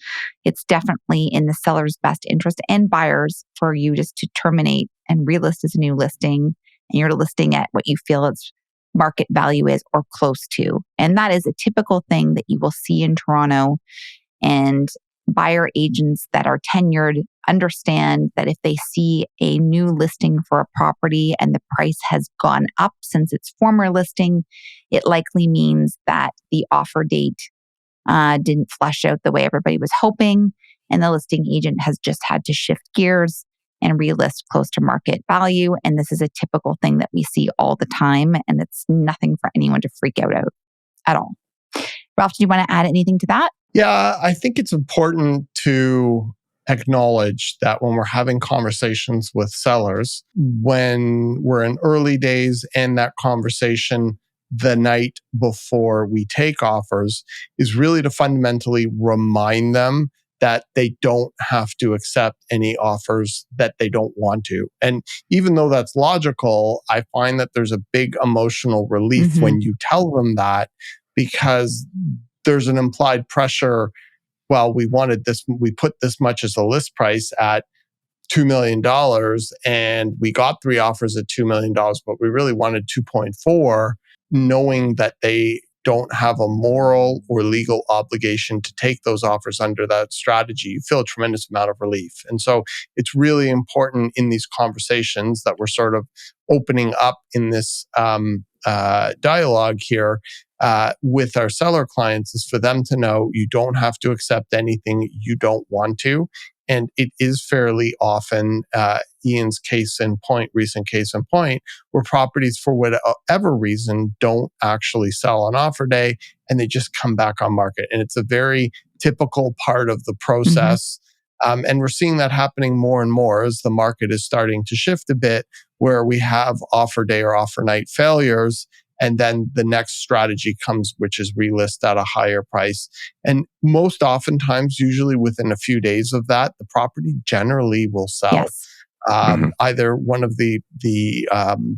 it's definitely in the seller's best interest and buyers for you just to terminate and relist as a new listing. And you're listing at what you feel its market value is or close to. And that is a typical thing that you will see in Toronto. And buyer agents that are tenured understand that if they see a new listing for a property and the price has gone up since its former listing, it likely means that the offer date didn't flesh out the way everybody was hoping. And the listing agent has just had to shift gears and relist close to market value. And this is a typical thing that we see all the time. And it's nothing for anyone to freak out at all. Ralph, do you want to add anything to that? Yeah, I think it's important to acknowledge that when we're having conversations with sellers, when we're in early days and that conversation the night before we take offers is really to fundamentally remind them that they don't have to accept any offers that they don't want to. And even though that's logical, I find that there's a big emotional relief when you tell them that, because there's an implied pressure. Well, we wanted this, we put this much as a list price at $2 million and we got 3 offers at $2 million, but we really wanted 2.4, knowing that they don't have a moral or legal obligation to take those offers under that strategy. You feel a tremendous amount of relief. And so it's really important in these conversations that we're sort of opening up in this dialogue here with our seller clients is for them to know you don't have to accept anything you don't want to. And it is fairly often Ian's recent case in point, where properties for whatever reason don't actually sell on offer day and they just come back on market. And it's a very typical part of the process. And we're seeing that happening more and more as the market is starting to shift a bit, where we have offer day or offer night failures. And then the next strategy comes, which is relist at a higher price. And most oftentimes, usually within a few days of that, the property generally will sell. Yes. Either one of the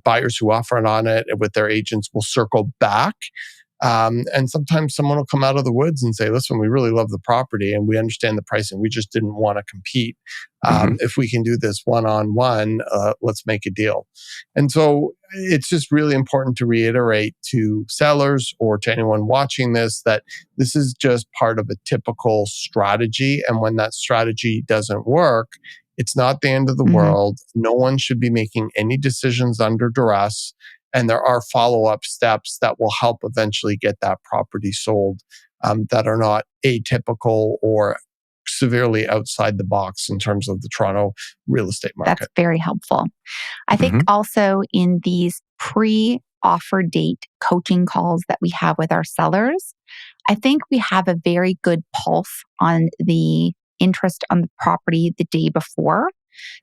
buyers who offer on it with their agents will circle back. And sometimes someone will come out of the woods and say, listen, we really love the property and we understand the pricing. We just didn't want to compete. If we can do this one-on-one, let's make a deal. And so it's just really important to reiterate to sellers or to anyone watching this that this is just part of a typical strategy. And when that strategy doesn't work, it's not the end of the world. No one should be making any decisions under duress. And there are follow-up steps that will help eventually get that property sold that are not atypical or severely outside the box in terms of the Toronto real estate market. That's very helpful. I think also in these pre-offer date coaching calls that we have with our sellers, I think we have a very good pulse on the interest on the property the day before.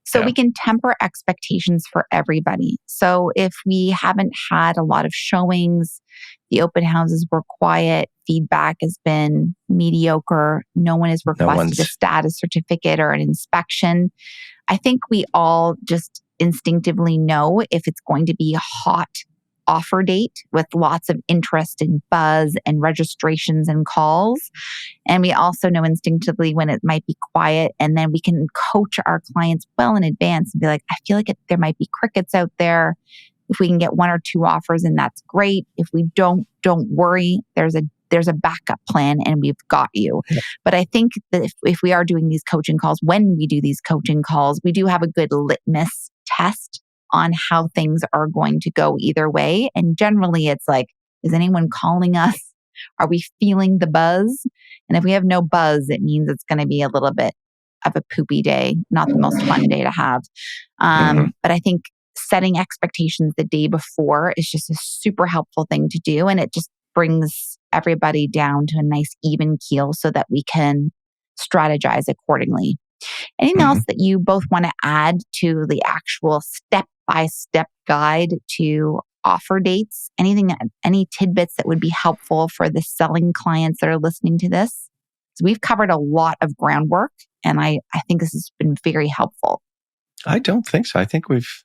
So Yeah. we can temper expectations for everybody. So if we haven't had a lot of showings, the open houses were quiet, feedback has been mediocre, no one has requested a status certificate or an inspection, I think we all just instinctively know if it's going to be a hot offer date with lots of interest and buzz and registrations and calls. And we also know instinctively when it might be quiet. And then we can coach our clients well in advance and be like, I feel like there might be crickets out there. If we can get 1 or 2 offers, and that's great. If we don't worry. There's a backup plan and we've got you. Yeah. But I think that if we are doing these coaching calls, when we do these coaching calls, we do have a good litmus test on how things are going to go either way. And generally it's like, is anyone calling us? Are we feeling the buzz? And if we have no buzz, it means it's going to be a little bit of a poopy day, not the most fun day to have. But I think setting expectations the day before is just a super helpful thing to do. And it just brings everybody down to a nice even keel so that we can strategize accordingly. Anything else that you both want to add to the actual step-by-step guide to offer dates? Any tidbits that would be helpful for the selling clients that are listening to this? So we've covered a lot of groundwork, and I think this has been very helpful. I don't think so. I think we've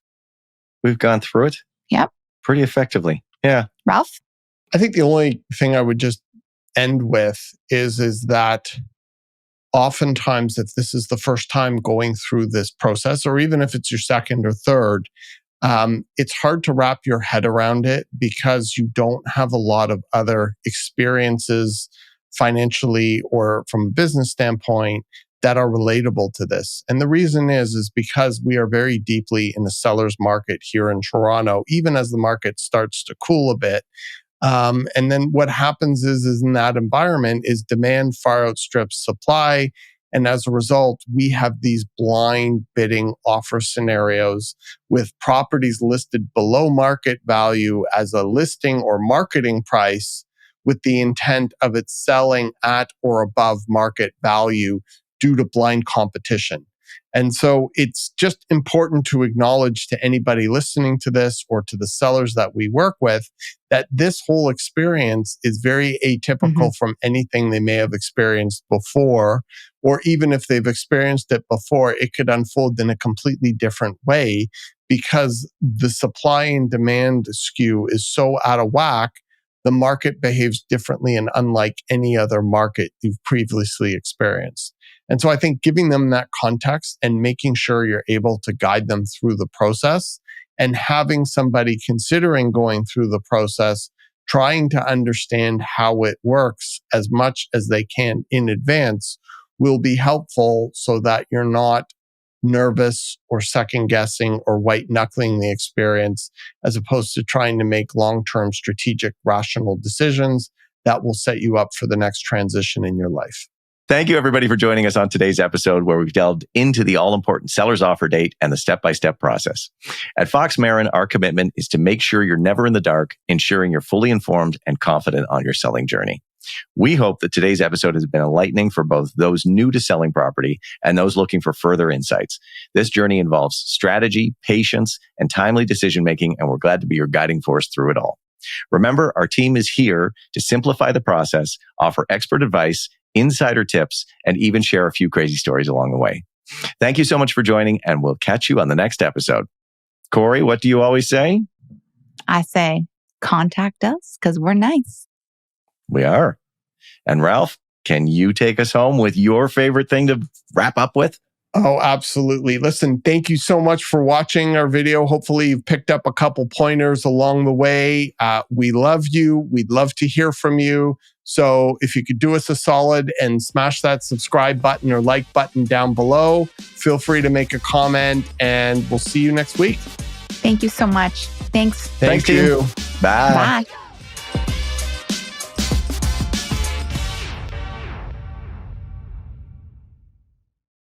gone through it. Yep. Pretty effectively. Yeah. Ralph? I think the only thing I would just end with is that oftentimes if this is the first time going through this process, or even if it's your second or third, it's hard to wrap your head around it because you don't have a lot of other experiences financially or from a business standpoint that are relatable to this. And the reason is because we are very deeply in the seller's market here in Toronto, even as the market starts to cool a bit. And then what happens is in that environment is demand far outstrips supply. And as a result, we have these blind bidding offer scenarios with properties listed below market value as a listing or marketing price with the intent of it selling at or above market value due to blind competition. And so it's just important to acknowledge to anybody listening to this or to the sellers that we work with that this whole experience is very atypical from anything they may have experienced before. Or even if they've experienced it before, it could unfold in a completely different way because the supply and demand skew is so out of whack. The market behaves differently and unlike any other market you've previously experienced. And so I think giving them that context and making sure you're able to guide them through the process and having somebody considering going through the process, trying to understand how it works as much as they can in advance will be helpful so that you're not nervous or second guessing or white knuckling the experience, as opposed to trying to make long-term strategic, rational decisions that will set you up for the next transition in your life. Thank you, everybody, for joining us on today's episode where we've delved into the all-important seller's offer date and the step-by-step process. At Fox Marin, our commitment is to make sure you're never in the dark, ensuring you're fully informed and confident on your selling journey. We hope that today's episode has been enlightening for both those new to selling property and those looking for further insights. This journey involves strategy, patience, and timely decision-making, and we're glad to be your guiding force through it all. Remember, our team is here to simplify the process, offer expert advice, insider tips, and even share a few crazy stories along the way. Thank you so much for joining, and we'll catch you on the next episode. Kori, what do you always say? I say, contact us because we're nice. We are. And Ralph, can you take us home with your favorite thing to wrap up with? Oh, absolutely. Listen, thank you so much for watching our video. Hopefully you've picked up a couple pointers along the way. We love you. We'd love to hear from you. So if you could do us a solid and smash that subscribe button or like button down below, feel free to make a comment and we'll see you next week. Thank you so much. Thanks. Thank you. Bye. Bye.